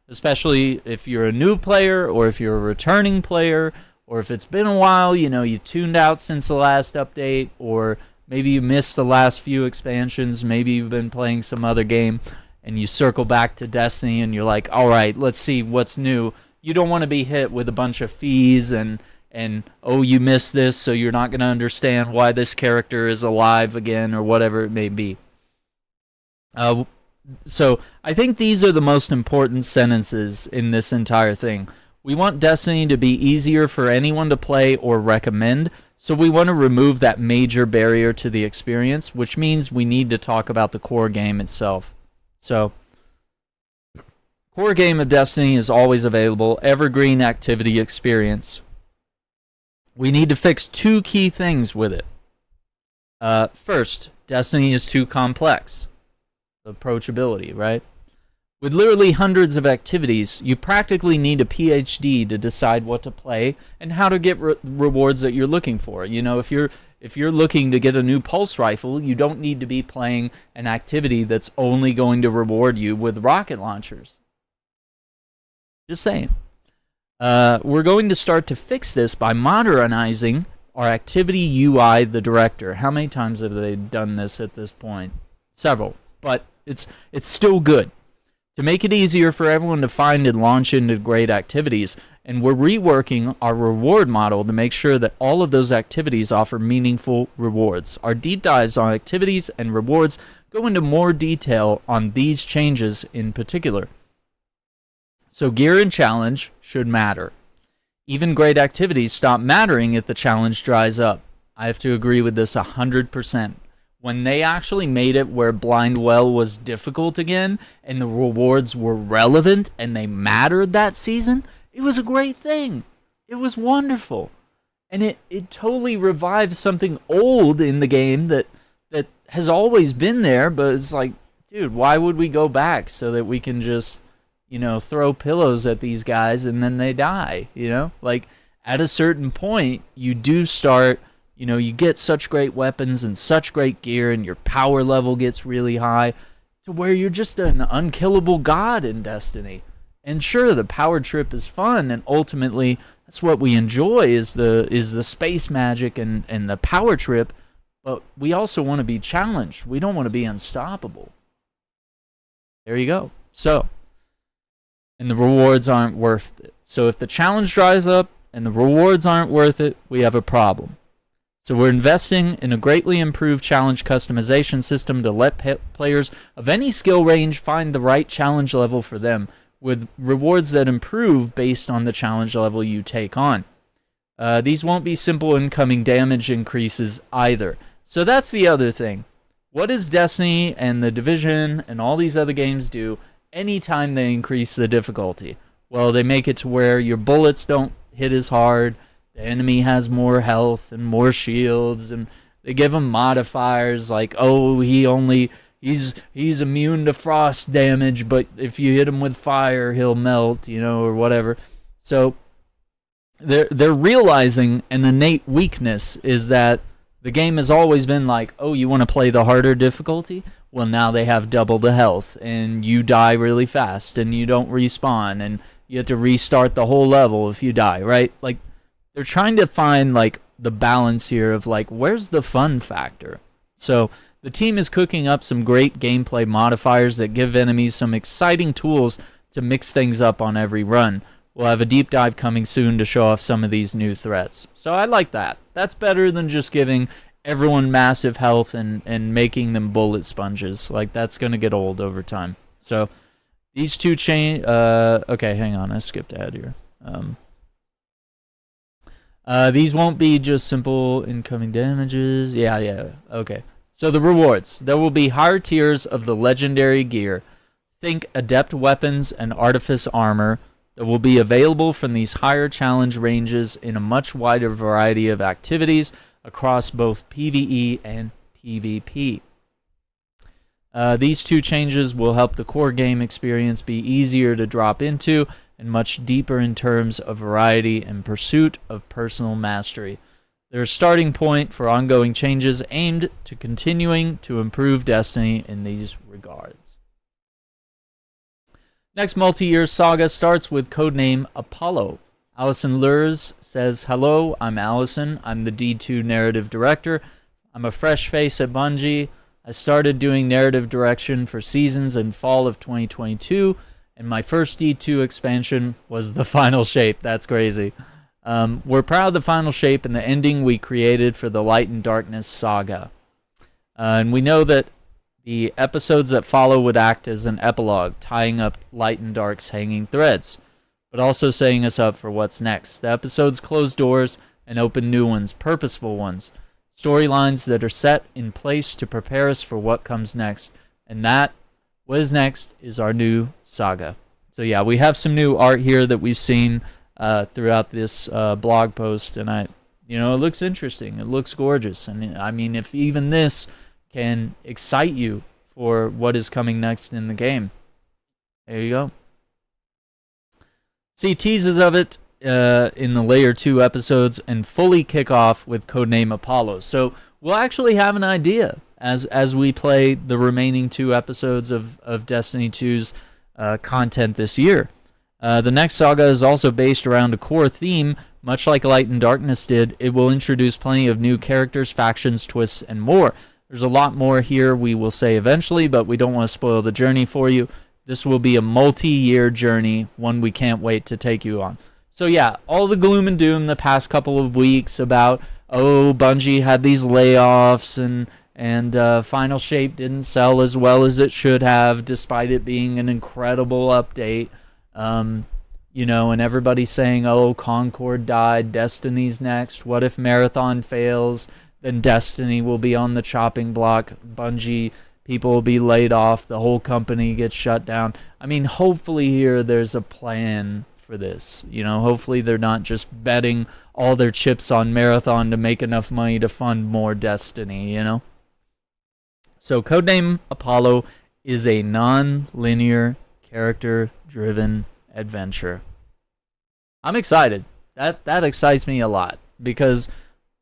especially if you're a new player or if you're a returning player or if it's been a while, you know, you tuned out since the last update, or maybe you missed the last few expansions, maybe you've been playing some other game and you circle back to Destiny and you're like, all right, let's see what's new. You don't want to be hit with a bunch of fees and oh, you missed this, so you're not going to understand why this character is alive again or whatever it may be. So I think these are the most important sentences in this entire thing. We want Destiny to be easier for anyone to play or recommend, so we want to remove that major barrier to the experience, which means we need to talk about the core game itself. So, core game of Destiny is always available, evergreen activity experience. We need to fix two key things with it. First, Destiny is too complex. Approachability, right? With literally hundreds of activities, you practically need a PhD to decide what to play and how to get rewards that you're looking for. You know, if you're looking to get a new pulse rifle, you don't need to be playing an activity that's only going to reward you with rocket launchers. Just saying. We're going to start to fix this by modernizing our activity UI, the director. How many times have they done this at this point? Several, but it's still good. To make it easier for everyone to find and launch into great activities, and we're reworking our reward model to make sure that all of those activities offer meaningful rewards. Our deep dives on activities and rewards go into more detail on these changes in particular. So gear and challenge should matter. Even great activities stop mattering if the challenge dries up. I have to agree with this 100%. When they actually made it where Blind Well was difficult again and the rewards were relevant and they mattered that season, it was a great thing. It was wonderful. And it totally revived something old in the game that has always been there, but it's like, dude, why would we go back so that we can just, you know, throw pillows at these guys and then they die, you know? Like, at a certain point, you do start, you know, you get such great weapons and such great gear and your power level gets really high to where you're just an unkillable god in Destiny. And sure, the power trip is fun, and ultimately that's what we enjoy is the space magic and the power trip, but we also want to be challenged. We don't want to be unstoppable. There you go. So, and the rewards aren't worth it. So if the challenge dries up and the rewards aren't worth it, we have a problem. So we're investing in a greatly improved challenge customization system to let players of any skill range find the right challenge level for them, with rewards that improve based on the challenge level you take on. These won't be simple incoming damage increases either. So that's the other thing. What does Destiny and The Division and all these other games do anytime they increase the difficulty? Well, they make it to where your bullets don't hit as hard, the enemy has more health and more shields, and they give him modifiers like, oh, he's immune to frost damage, but if you hit him with fire, he'll melt, or whatever. So they're realizing an innate weakness is that the game has always been like, oh, you want to play the harder difficulty? Well, now they have double the health, and you die really fast, and you don't respawn, and you have to restart the whole level if you die, right? Like, they're trying to find, like, the balance here of, like, where's the fun factor? So the team is cooking up some great gameplay modifiers that give enemies some exciting tools to mix things up on every run. We'll have a deep dive coming soon to show off some of these new threats. So I like that. That's better than just giving everyone massive health and making them bullet sponges. Like, that's going to get old over time. So these two okay, hang on. I skipped ahead here. These won't be just simple incoming damages. Yeah. Okay. So the rewards. There will be higher tiers of the legendary gear. Think adept weapons and artifice armor that will be available from these higher challenge ranges in a much wider variety of activities across both PvE and PvP. These two changes will help the core game experience be easier to drop into and much deeper in terms of variety and pursuit of personal mastery. They're a starting point for ongoing changes aimed to continuing to improve Destiny in these regards. Next multi-year saga starts with Codename Apollo. Allison Lurs says, hello, I'm Allison. I'm the D2 narrative director. I'm a fresh face at Bungie. I started doing narrative direction for seasons in fall of 2022, and my first D2 expansion was The Final Shape. That's crazy. We're proud of The Final Shape and the ending we created for the Light and Darkness saga. And we know that the episodes that follow would act as an epilogue, tying up Light and Dark's hanging threads, but also setting us up for what's next. The episodes close doors and open new ones, purposeful ones, storylines that are set in place to prepare us for what comes next. And that, what is next, is our new saga. So yeah, we have some new art here that we've seen throughout this blog post, and it looks interesting. It looks gorgeous. And I mean, if even this can excite you for what is coming next in the game, there you go. See teases of it in the Layer 2 episodes and fully kick off with Codename Apollo. So we'll actually have an idea as we play the remaining 2 episodes of Destiny 2's content this year. The next saga is also based around a core theme, much like Light and Darkness did. It will introduce plenty of new characters, factions, twists, and more. There's a lot more here we will say eventually, but we don't want to spoil the journey for you. This will be a multi-year journey, one we can't wait to take you on. So yeah, all the gloom and doom the past couple of weeks about, oh, Bungie had these layoffs and Final Shape didn't sell as well as it should have, despite it being an incredible update. And everybody saying, oh, Concord died, Destiny's next. What if Marathon fails? Then Destiny will be on the chopping block. Bungie people will be laid off. The whole company gets shut down. I mean, hopefully here there's a plan for this. Hopefully they're not just betting all their chips on Marathon to make enough money to fund more Destiny, So Codename Apollo is a non-linear, character-driven adventure. I'm excited. That excites me a lot because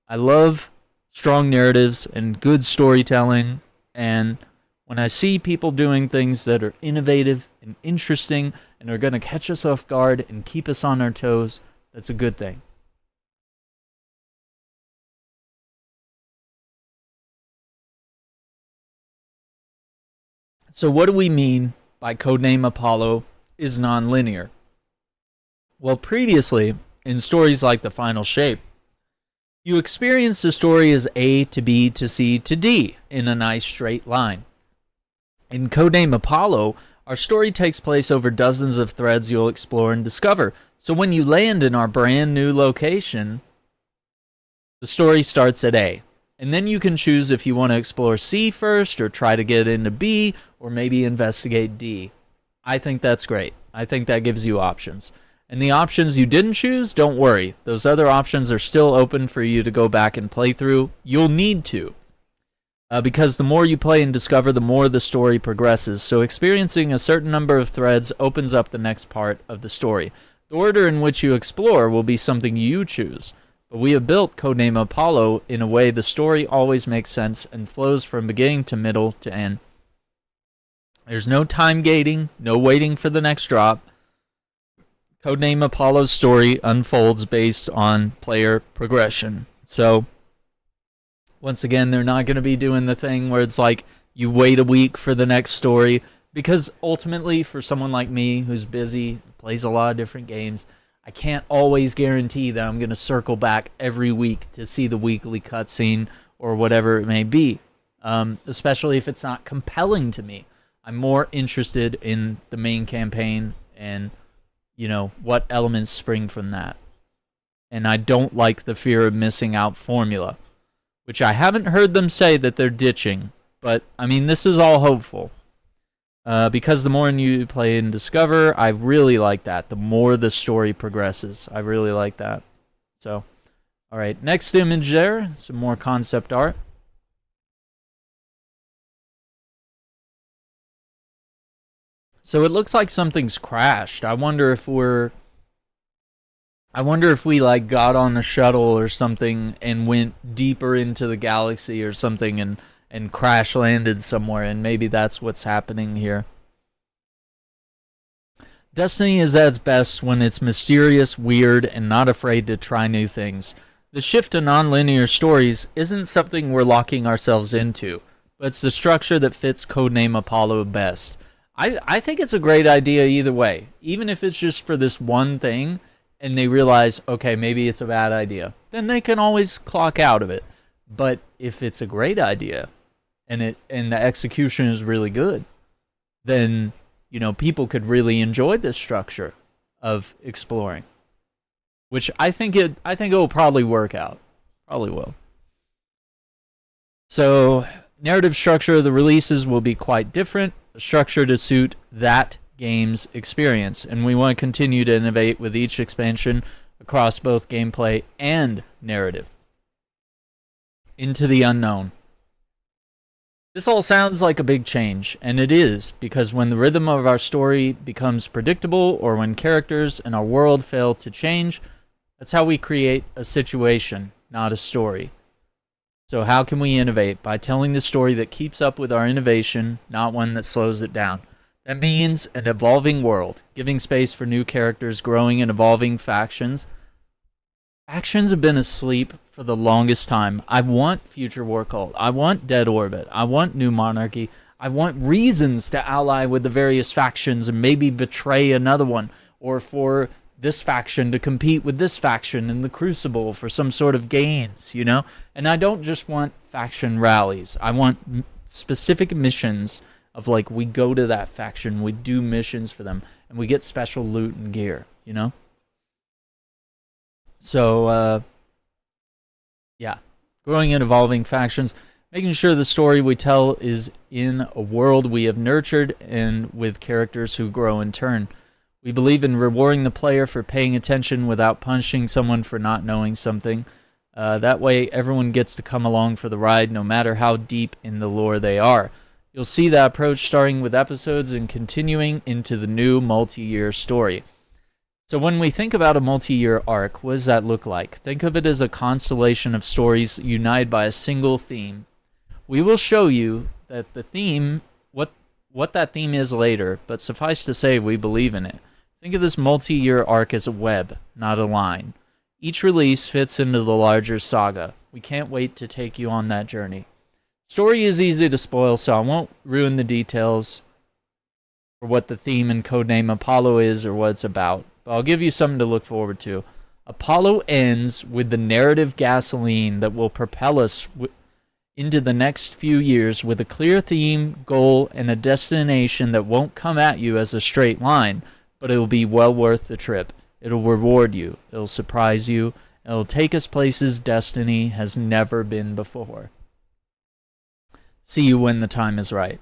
I love strong narratives and good storytelling, and when I see people doing things that are innovative and interesting and are going to catch us off guard and keep us on our toes, that's a good thing. So what do we mean by Codename Apollo is non-linear? Well, previously, in stories like The Final Shape, you experience the story as A to B to C to D in a nice straight line. In Codename Apollo, our story takes place over dozens of threads you'll explore and discover. So when you land in our brand new location, The story starts at A. And then you can choose if you want to explore C first, or try to get into B, or maybe investigate D. I think that's great. I think that gives you options. And the options you didn't choose, don't worry. Those other options are still open for you to go back and play through. You'll need to. Because the more you play and discover, the more the story progresses. So experiencing a certain number of threads opens up the next part of the story. The order in which you explore will be something you choose. But we have built Codename Apollo in a way the story always makes sense and flows from beginning to middle to end. There's no time gating, no waiting for the next drop. Codename Apollo's story unfolds based on player progression. So, once again, they're not going to be doing the thing where it's like you wait a week for the next story. Because ultimately, for someone like me who's busy, plays a lot of different games, I can't always guarantee that I'm going to circle back every week to see the weekly cutscene or whatever it may be, especially if it's not compelling to me. I'm more interested in the main campaign and, you know, what elements spring from that. And I don't like the fear of missing out formula, which I haven't heard them say that they're ditching, but, I mean, this is all hopeful. Because the more you play and discover, I really like that. The more the story progresses, I really like that. So, alright, next image there, some more concept art. So it looks like something's crashed. I wonder if we like got on a shuttle or something and went deeper into the galaxy or something and crash landed somewhere, and maybe that's what's happening here. Destiny is at its best when it's mysterious, weird, and not afraid to try new things. The shift to non-linear stories isn't something we're locking ourselves into, but it's the structure that fits Codename Apollo best. I think it's a great idea either way, even if it's just for this one thing, and they realize, okay, maybe it's a bad idea, then they can always clock out of it. But if it's a great idea, and the execution is really good, then, you know, people could really enjoy this structure of exploring, which I think it will probably work out. Probably will. So, narrative structure of the releases will be quite different, a structure to suit that game's experience, and we want to continue to innovate with each expansion across both gameplay and narrative. Into the unknown. This all sounds like a big change, and it is, because when the rhythm of our story becomes predictable, or when characters and our world fail to change, that's how we create a situation, not a story. So how can we innovate? By telling the story that keeps up with our innovation, not one that slows it down. That means an evolving world, giving space for new characters, growing and evolving factions. Factions have been asleep for the longest time. I want Future War Cult. I want Dead Orbit. I want New Monarchy. I want reasons to ally with the various factions and maybe betray another one, or for this faction to compete with this faction in the Crucible for some sort of gains, you know? And I don't just want faction rallies. I want specific missions of, like, we go to that faction, we do missions for them, and we get special loot and gear, you know? So, yeah. Growing and evolving factions, making sure the story we tell is in a world we have nurtured and with characters who grow in turn. We believe in rewarding the player for paying attention without punishing someone for not knowing something. That way, everyone gets to come along for the ride, no matter how deep in the lore they are. You'll see that approach starting with episodes and continuing into the new multi-year story. So when we think about a multi-year arc, what does that look like? Think of it as a constellation of stories united by a single theme. We will show you that the theme, what that theme is later, but suffice to say, we believe in it. Think of this multi-year arc as a web, not a line. Each release fits into the larger saga. We can't wait to take you on that journey. Story is easy to spoil, so I won't ruin the details for what the theme and Codename Apollo is or what it's about, but I'll give you something to look forward to. Apollo ends with the narrative gasoline that will propel us into the next few years with a clear theme, goal, and a destination that won't come at you as a straight line, but it will be well worth the trip. It'll reward you, it'll surprise you, It'll take us places Destiny has never been before. See you when the time is right.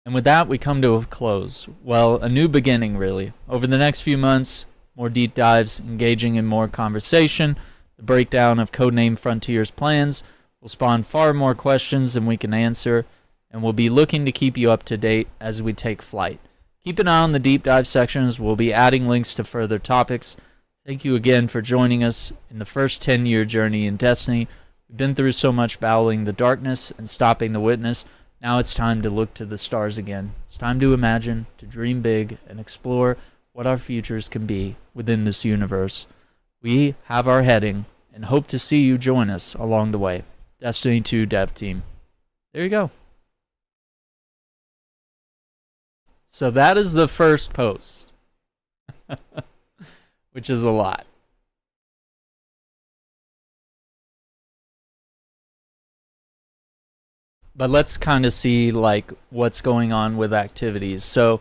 And with that, we come to a close. Well, a new beginning, really. Over the next few months, more deep dives, engaging in more conversation. The breakdown of Codename Frontiers plans will spawn far more questions than we can answer, and we'll be looking to keep you up to date as we take flight. Keep an eye on the deep dive sections. We'll be adding links to further topics. Thank you again for joining us in the first 10-year journey in Destiny. We've been through so much battling the darkness and stopping the witness. Now it's time to look to the stars again. It's time to imagine, to dream big, and explore what our futures can be within this universe. We have our heading, and hope to see you join us along the way. Destiny 2 Dev Team. There you go. So that is the first post, which is a lot. But let's kind of see like what's going on with activities. So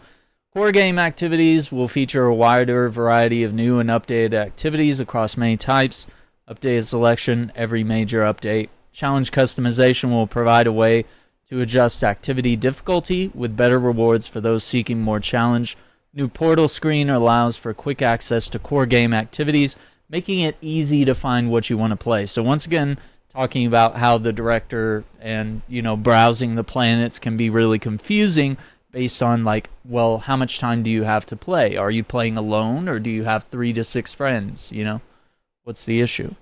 core game activities will feature a wider variety of new and updated activities across many types. Updated selection every major update. Challenge customization will provide a way to adjust activity difficulty with better rewards for those seeking more challenge. New portal screen allows for quick access to core game activities, making it easy to find what you want to play. So once again, talking about how the director and, browsing the planets can be really confusing based on like, well, how much time do you have to play? Are you playing alone or do you have 3 to 6 friends? What's the issue?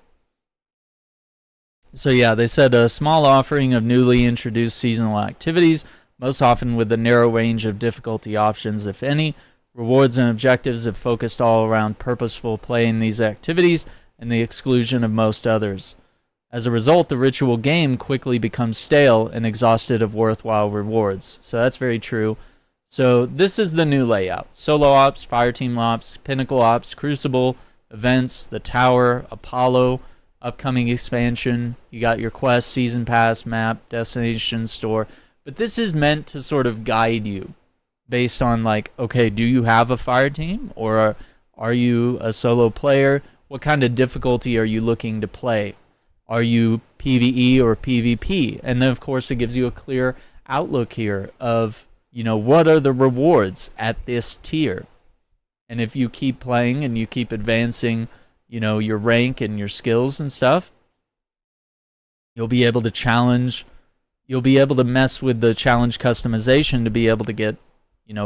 So yeah, they said a small offering of newly introduced seasonal activities, most often with a narrow range of difficulty options, if any. Rewards and objectives have focused all around purposeful play in these activities and the exclusion of most others. As a result, the ritual game quickly becomes stale and exhausted of worthwhile rewards. So that's very true. So this is the new layout. Solo Ops, Fireteam Ops, Pinnacle Ops, Crucible, Events, the Tower, Apollo, upcoming expansion. You got your quest, Season Pass, map, destination, store. But this is meant to sort of guide you based on like, okay, do you have a fire team or are you a solo player? What kind of difficulty are you looking to play? Are you PvE or PvP? And then, of course, it gives you a clear outlook here of, what are the rewards at this tier? And if you keep playing and you keep advancing, your rank and your skills and stuff, you'll be able to challenge. You'll be able to mess with the challenge customization to be able to get,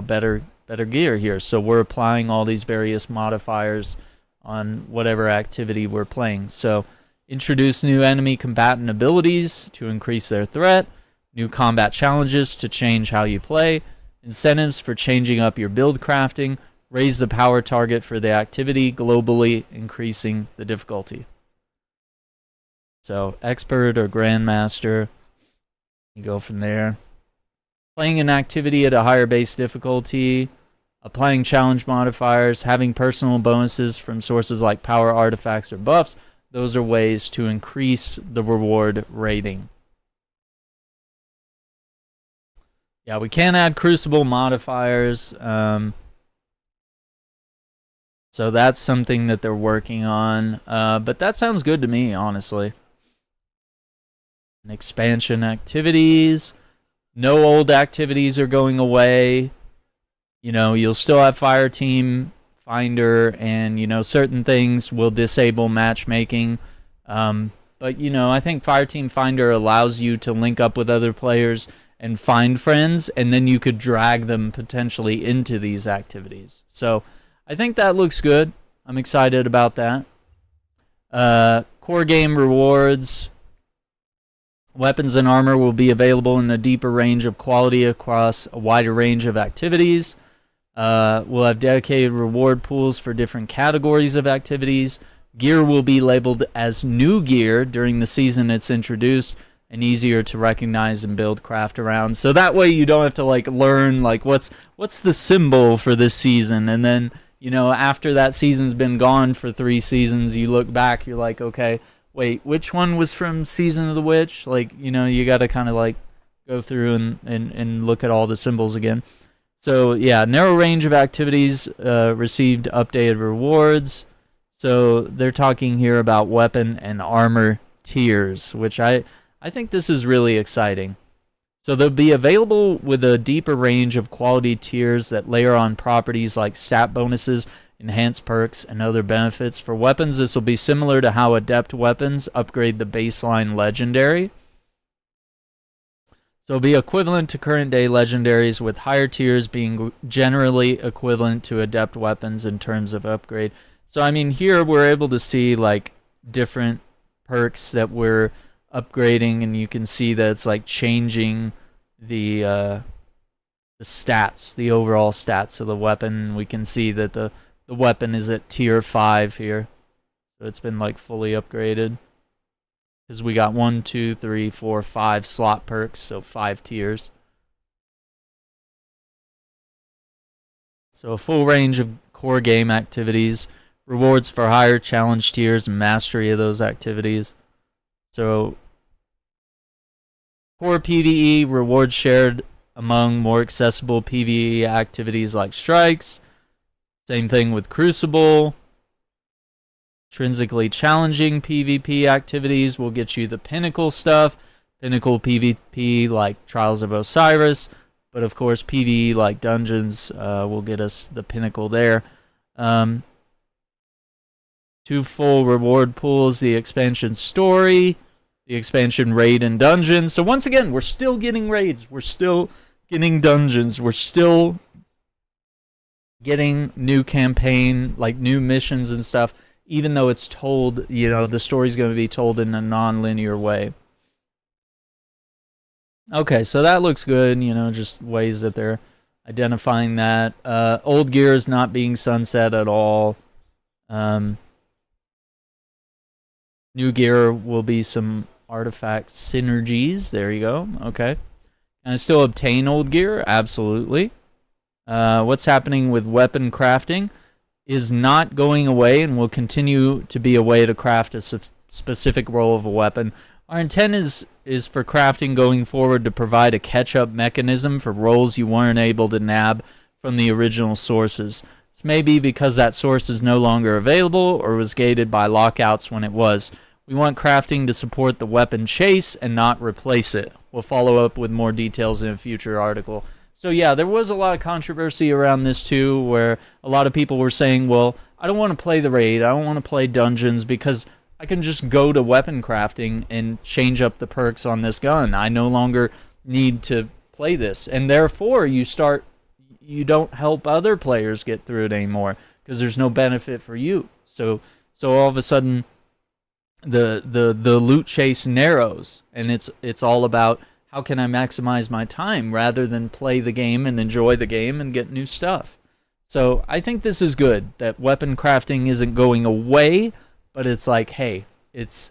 better gear here. So we're applying all these various modifiers on whatever activity we're playing. So introduce new enemy combatant abilities to increase their threat, new combat challenges to change how you play, incentives for changing up your build crafting, raise the power target for the activity, globally increasing the difficulty. So expert or grandmaster, you go from there. Playing an activity at a higher base difficulty, applying challenge modifiers, having personal bonuses from sources like power artifacts or buffs. Those are ways to increase the reward rating. Yeah, we can add Crucible modifiers. So that's something that they're working on. But that sounds good to me, honestly. And expansion activities. No old activities are going away. You'll still have Fire Team Finder, and certain things will disable matchmaking, but I think Fireteam Finder allows you to link up with other players and find friends, and then you could drag them potentially into these activities. So I think that looks good. I'm excited about that. Core game rewards. Weapons and armor will be available in a deeper range of quality across a wider range of activities. We'll have dedicated reward pools for different categories of activities. Gear will be labeled as new gear during the season it's introduced and easier to recognize and build craft around. So that way you don't have to learn what's the symbol for this season, and then after that season's been gone for 3 seasons, you look back, you're like, okay, wait, which one was from Season of the Witch? You got to kind of go through and look at all the symbols again. So yeah, narrow range of activities received updated rewards. So they're talking here about weapon and armor tiers, which I think this is really exciting. So they'll be available with a deeper range of quality tiers that layer on properties like stat bonuses, enhanced perks, and other benefits. For weapons, this will be similar to how adept weapons upgrade the baseline legendary. So it'll be equivalent to current day legendaries, with higher tiers being generally equivalent to adept weapons in terms of upgrade. So I mean, here we're able to see like different perks that we're upgrading, and you can see that it's like changing the stats, the overall stats of the weapon. We can see that the weapon is at tier 5 here, so it's been like fully upgraded because we got 1, 2, 3, 4, 5 slot perks, so 5 tiers. So a full range of core game activities, rewards for higher challenge tiers and mastery of those activities. So core PvE, rewards shared among more accessible PvE activities like strikes. Same thing with Crucible. Intrinsically challenging PvP activities will get you the pinnacle stuff. Pinnacle PvP like Trials of Osiris. But of course PvE like Dungeons will get us the pinnacle there. 2 full reward pools, the expansion story, the expansion raid and dungeons. So once again, we're still getting raids. We're still getting dungeons. We're still getting new campaign, like new missions and stuff, even though it's told, you know, the story's going to be told in a non-linear way. Okay, so that looks good, you know, just ways that they're identifying that. Old gear is not being sunset at all. New gear will be some artifact synergies. There you go. Okay. And still obtain old gear? Absolutely. What's happening with weapon crafting is not going away and will continue to be a way to craft a specific role of a weapon. Our intent is for crafting going forward to provide a catch-up mechanism for roles you weren't able to nab from the original sources. This may be because that source is no longer available or was gated by lockouts when it was. We want crafting to support the weapon chase and not replace it. We'll follow up with more details in a future article. So yeah, there was a lot of controversy around this too, where a lot of people were saying, well, I don't want to play the raid, I don't want to play dungeons because I can just go to weapon crafting and change up the perks on this gun. I no longer need to play this. And therefore, you don't help other players get through it anymore because there's no benefit for you. So all of a sudden, the loot chase narrows, and it's all about how can I maximize my time rather than play the game and enjoy the game and get new stuff. So I think this is good that weapon crafting isn't going away, but it's like, hey, it's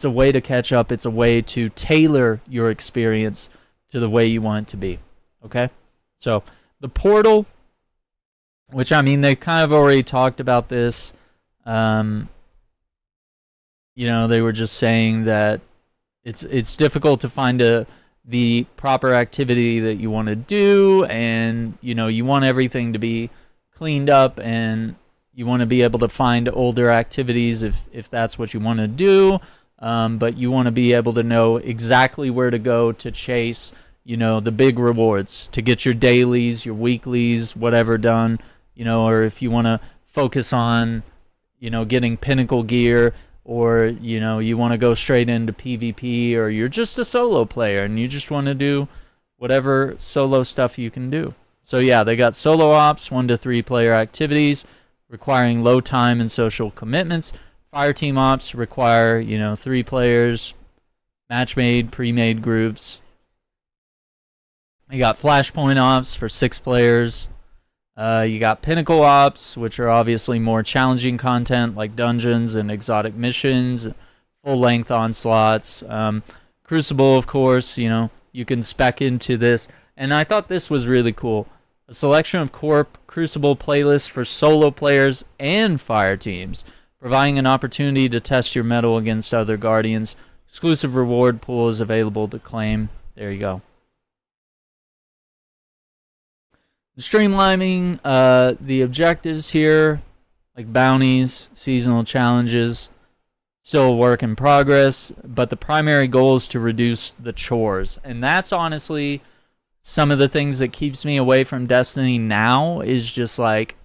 a way to catch up. It's a way to tailor your experience to the way you want it to be. Okay? So the portal, which I mean, they kind of already talked about this. You know, they were just saying that it's difficult to find the proper activity that you want to do, and you know, you want everything to be cleaned up, and you want to be able to find older activities if that's what you want to do, but you want to be able to know exactly where to go to chase, you know, the big rewards, to get your dailies, your weeklies, whatever done, you know, or if you want to focus on, you know, getting pinnacle gear, or, you know, you want to go straight into PvP, or you're just a solo player and you just want to do whatever solo stuff you can do. So yeah, they got solo ops, 1 to 3 player activities requiring low time and social commitments. Fire team ops require, you know, 3 players, match-made, pre-made groups. You got flashpoint ops for 6 players. You got pinnacle ops, which are obviously more challenging content like dungeons and exotic missions, full-length onslaughts. Crucible, of course, you know, you can spec into this. And I thought this was really cool. A selection of core Crucible playlists for solo players and fire teams, providing an opportunity to test your mettle against other Guardians. Exclusive reward pool is available to claim. There you go. Streamlining the objectives here. like bounties, seasonal challenges. Still a work in progress, but the primary goal is to reduce the chores. And that's honestly some of the things that keeps me away from Destiny now, is just like,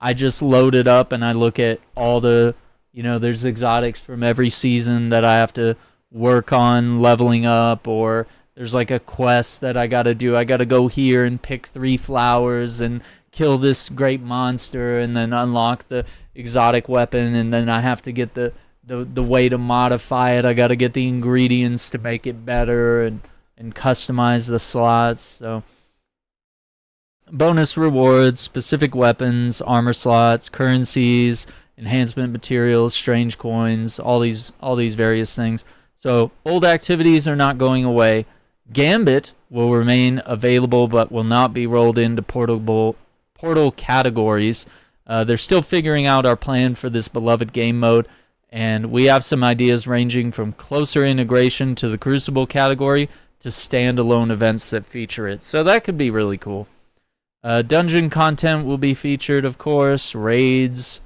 I just load it up and I look at all the, there's exotics from every season that I have to work on leveling up, or there's like a quest that I gotta do. I gotta go here and pick 3 flowers and kill this great monster and then unlock the exotic weapon, and then I have to get the way to modify it. I gotta get the ingredients to make it better and customize the slots. So bonus rewards, specific weapons, armor slots, currencies, enhancement materials, strange coins, all these various things. So old activities are not going away. Gambit will remain available but will not be rolled into portal categories. They're still figuring out our plan for this beloved game mode, and we have some ideas ranging from closer integration to the Crucible category to standalone events that feature it. So that could be really cool. Dungeon content will be featured, of course. Raids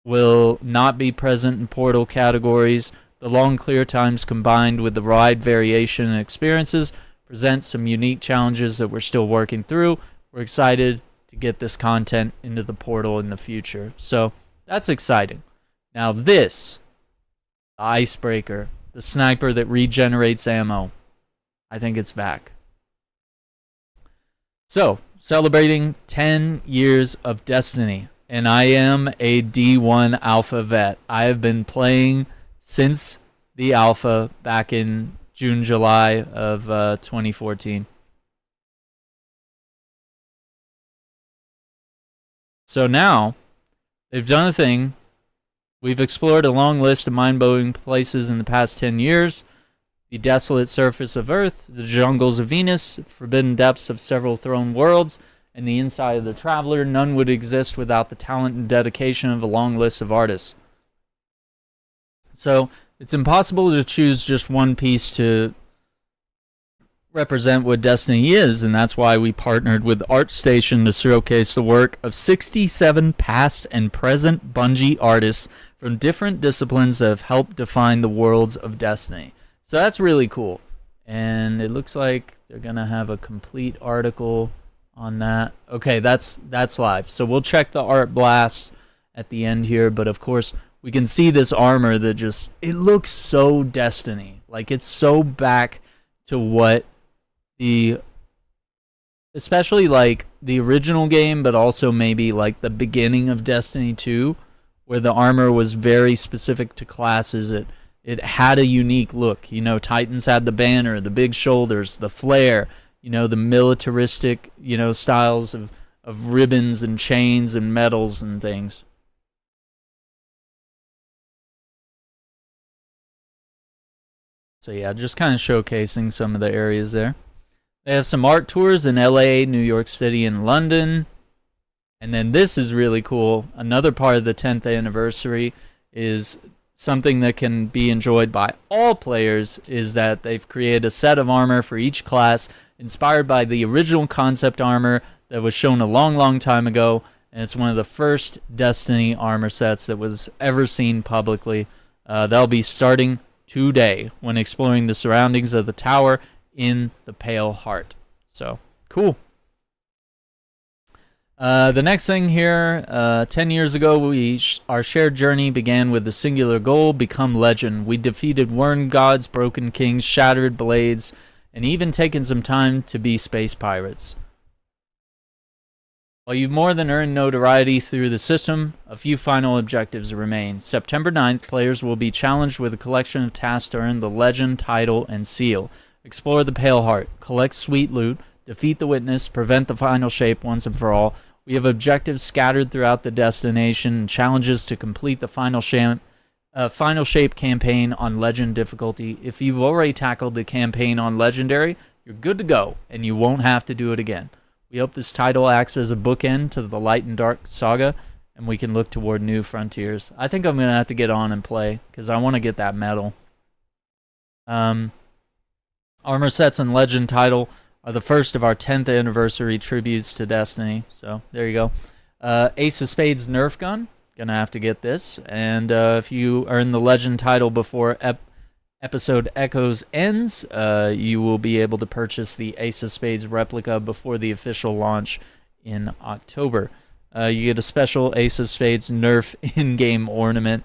will not be present in portal categories. The long clear times combined with the wide variation in experiences present some unique challenges that we're still working through. We're excited to get this content into the portal in the future. So that's exciting. Now this, the icebreaker, the sniper that regenerates ammo, I think it's back. So, celebrating 10 years of Destiny, and I am a D1 alpha vet. I have been playing since the alpha back in June, July of 2014. So now, they've done a thing. We've explored a long list of mind-blowing places in the past 10 years. The desolate surface of Earth, the jungles of Venus, forbidden depths of several thrown worlds, and the inside of the Traveler. None would exist without the talent and dedication of a long list of artists. So, it's impossible to choose just one piece to represent what Destiny is, and that's why we partnered with ArtStation to showcase the work of 67 past and present Bungie artists from different disciplines that have helped define the worlds of Destiny. So that's really cool, and it looks like they're gonna have a complete article on that. Okay, that's live, so we'll check the art blast at the end here, but of course we can see this armor that just, it looks so Destiny, like it's so back to what especially like the original game, but also maybe like the beginning of Destiny 2, where the armor was very specific to classes. It had a unique look. Titans had the banner, the big shoulders, the flare, the militaristic, styles of ribbons and chains and medals and things. So yeah, just kind of showcasing some of the areas there. They have some art tours in LA, New York City, and London. And then this is really cool. Another part of the 10th anniversary is something that can be enjoyed by all players, is that they've created a set of armor for each class inspired by the original concept armor that was shown a long, long time ago. And it's one of the first Destiny armor sets that was ever seen publicly. They'll be starting today when exploring the surroundings of the tower in the Pale Heart. So, cool. The next thing here, 10 years ago, our shared journey began with the singular goal, become legend. We defeated worm gods, broken kings, shattered blades, and even taken some time to be space pirates. While you've more than earned notoriety through the system, a few final objectives remain. September 9th, players will be challenged with a collection of tasks to earn the legend, title, and seal. Explore the Pale Heart, collect sweet loot, defeat the Witness, prevent the Final Shape once and for all. We have objectives scattered throughout the destination and challenges to complete the Final Shape campaign on Legend difficulty. If you've already tackled the campaign on Legendary, you're good to go, and you won't have to do it again. We hope this title acts as a bookend to the Light and Dark saga, and we can look toward new frontiers. I think I'm going to have to get on and play, because I want to get that medal. Armor sets and Legend title are the first of our 10th anniversary tributes to Destiny. So, there you go. Ace of Spades Nerf gun. gonna have to get this. And if you earn the legend title before episode Echoes ends, you will be able to purchase the Ace of Spades replica before the official launch in October. You get a special Ace of Spades Nerf in-game ornament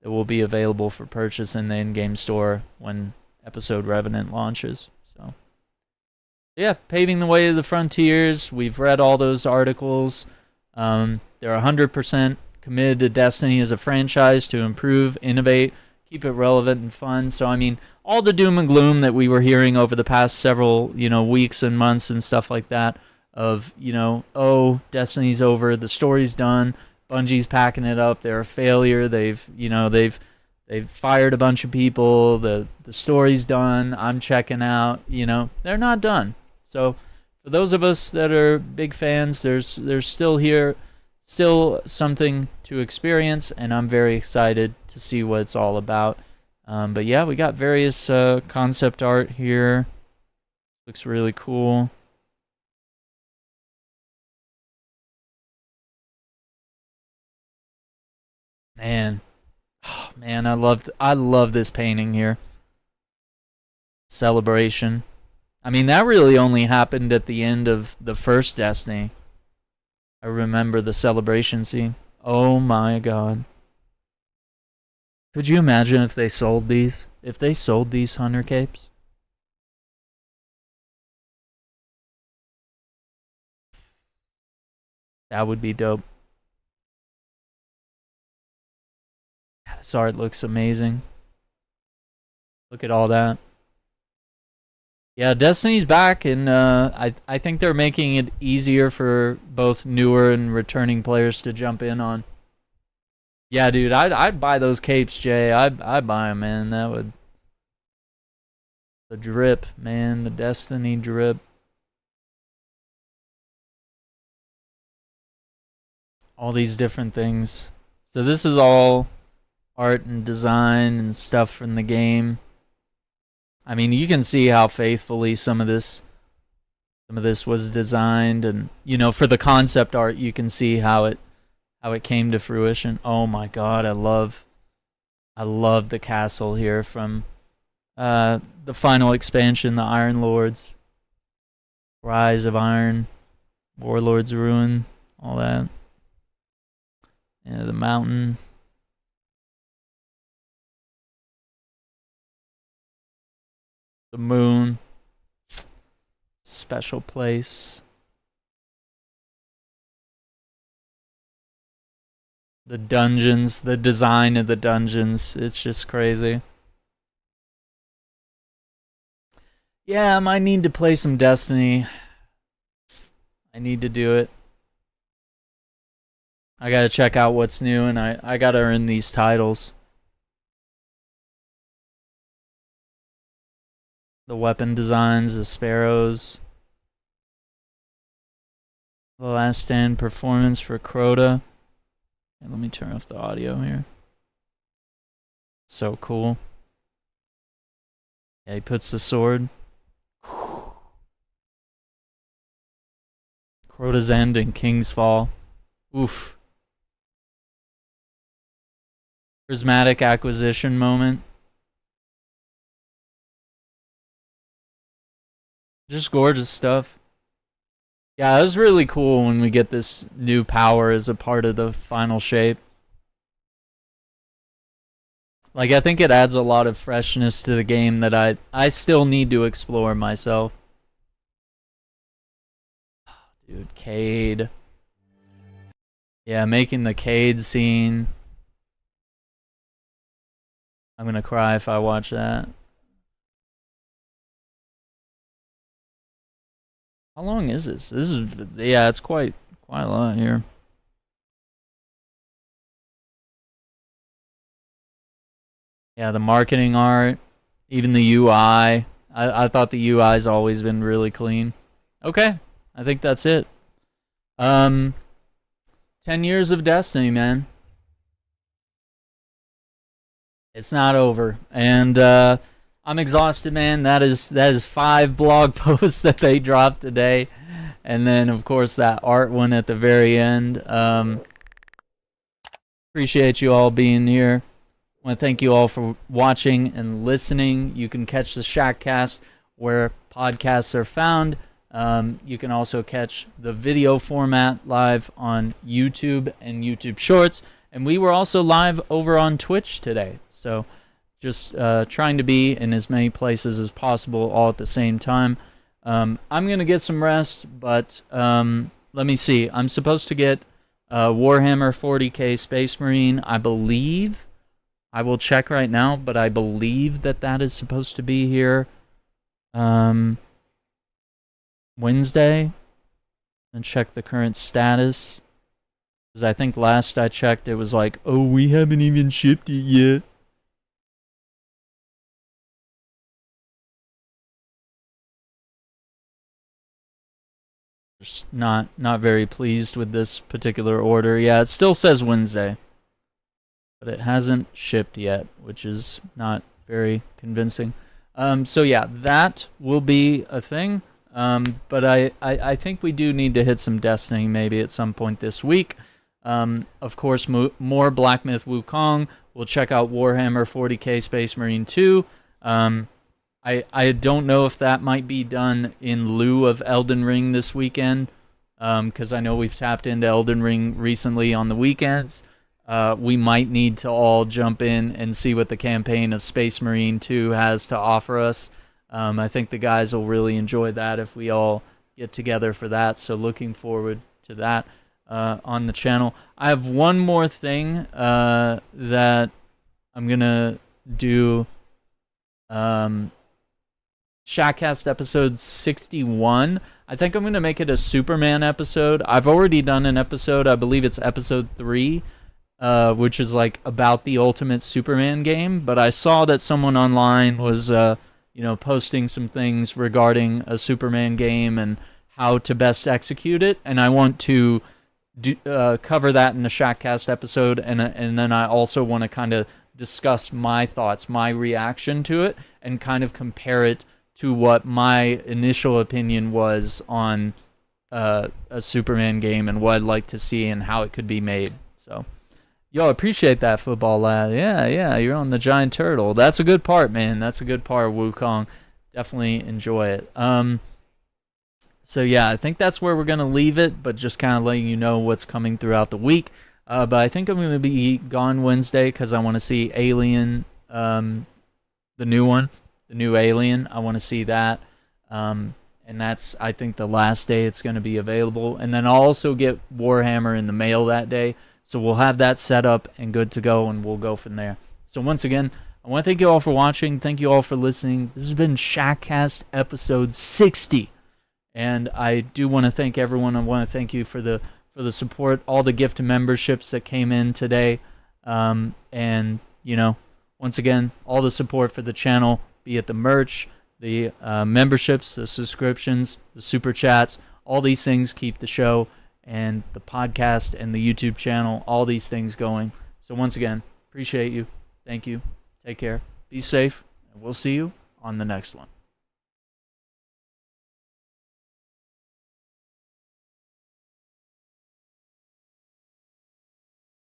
that will be available for purchase in the in-game store when episode Revenant launches. So, yeah, paving the way to the frontiers. We've read all those articles. They're 100% committed to Destiny as a franchise to improve, innovate, keep it relevant and fun. So, I mean, all the doom and gloom that we were hearing over the past several, weeks and months and stuff like that of, oh, Destiny's over, the story's done, Bungie's packing it up, they're a failure, they've fired a bunch of people, the story's done, I'm checking out, they're not done. So for those of us that are big fans, there's still something to experience, and I'm very excited to see what it's all about. But yeah, we got various concept art here. Looks really cool. Man, oh, man, I love this painting here. Celebration. I mean, that really only happened at the end of the first Destiny. I remember the celebration scene. Oh my god. Could you imagine if they sold these? If they sold these hunter capes? That would be dope. This art looks amazing. Look at all that. Yeah, Destiny's back, and I think they're making it easier for both newer and returning players to jump in on. Yeah, dude, I'd buy those capes, Jay. I'd buy them, man. That would... The drip, man. The Destiny drip. All these different things. So this is all art and design and stuff from the game. I mean, you can see how faithfully some of this was designed, and for the concept art, you can see how it came to fruition. Oh my god, I love the castle here from the final expansion, the Iron Lords, Rise of Iron, Warlord's Ruin, all that. Yeah, the mountain. The moon. Special place. The dungeons, the design of the dungeons. It's just crazy. Yeah, I might need to play some Destiny. I need to do it. I gotta check out what's new, and I gotta earn these titles. The weapon designs, the sparrows. The last stand performance for Crota. Let me turn off the audio here. So cool. Yeah, he puts the sword. Crota's End and King's Fall. Oof. Prismatic acquisition moment. Just gorgeous stuff. Yeah, it was really cool when we get this new power as a part of the final shape. Like, I think it adds a lot of freshness to the game that I still need to explore myself. Dude, Cade. Yeah, making the Cade scene. I'm gonna cry if I watch that. How long is this? This is, yeah, it's quite a lot here. Yeah, the marketing art, even the UI. I thought the UI's always been really clean. Okay, I think that's it. 10 years of Destiny, man. It's not over, and I'm exhausted, man. That is 5 blog posts that they dropped today, and then of course that art one at the very end. Appreciate you all being here. I want to thank you all for watching and listening. You can catch the Shackcast where podcasts are found. You can also catch the video format live on YouTube and YouTube Shorts. And we were also live over on Twitch today. So just trying to be in as many places as possible all at the same time. I'm going to get some rest, but let me see. I'm supposed to get Warhammer 40k Space Marine, I believe. I will check right now, but I believe that is supposed to be here Wednesday. And check the current status. Because I think last I checked, it was like, oh, we haven't even shipped it yet. Just not very pleased with this particular order. Yeah, it still says Wednesday. But it hasn't shipped yet, which is not very convincing. So yeah, that will be a thing. But I think we do need to hit some Destiny maybe at some point this week. Of course, more Black Myth Wukong. We'll check out Warhammer 40k Space Marine 2. I don't know if that might be done in lieu of Elden Ring this weekend, because I know we've tapped into Elden Ring recently on the weekends. We might need to all jump in and see what the campaign of Space Marine 2 has to offer us. I think the guys will really enjoy that if we all get together for that, so looking forward to that on the channel. I have one more thing that I'm going to do. Shackcast episode 61. I think I'm going to make it a Superman episode. I've already done an episode. I believe it's episode 3, which is like about the Ultimate Superman game. But I saw that someone online was, posting some things regarding a Superman game and how to best execute it. And I want to cover that in the Shackcast episode. And then I also want to kind of discuss my thoughts, my reaction to it, and kind of compare it to what my initial opinion was on a Superman game and what I'd like to see and how it could be made. So, yo, appreciate that, football lad. Yeah, you're on the giant turtle. That's a good part, man. That's a good part, Wukong. Definitely enjoy it. So yeah, I think that's where we're gonna leave it, but just kind of letting you know what's coming throughout the week. But I think I'm gonna be gone Wednesday because I want to see Alien, the new one. The new Alien, I want to see that, and that's, I think, the last day it's going to be available. And then I'll also get Warhammer in the mail that day, so we'll have that set up and good to go, and we'll go from there. So once again, I want to thank you all for watching. Thank you all for listening. This has been Shackcast episode 60, and I do want to thank everyone. I want to thank you for the support, all the gift memberships that came in today, and once again, all the support for the channel. Be it the merch, the memberships, the subscriptions, the super chats, all these things keep the show and the podcast and the YouTube channel, all these things going. So once again, appreciate you. Thank you. Take care. Be safe. And we'll see you on the next one.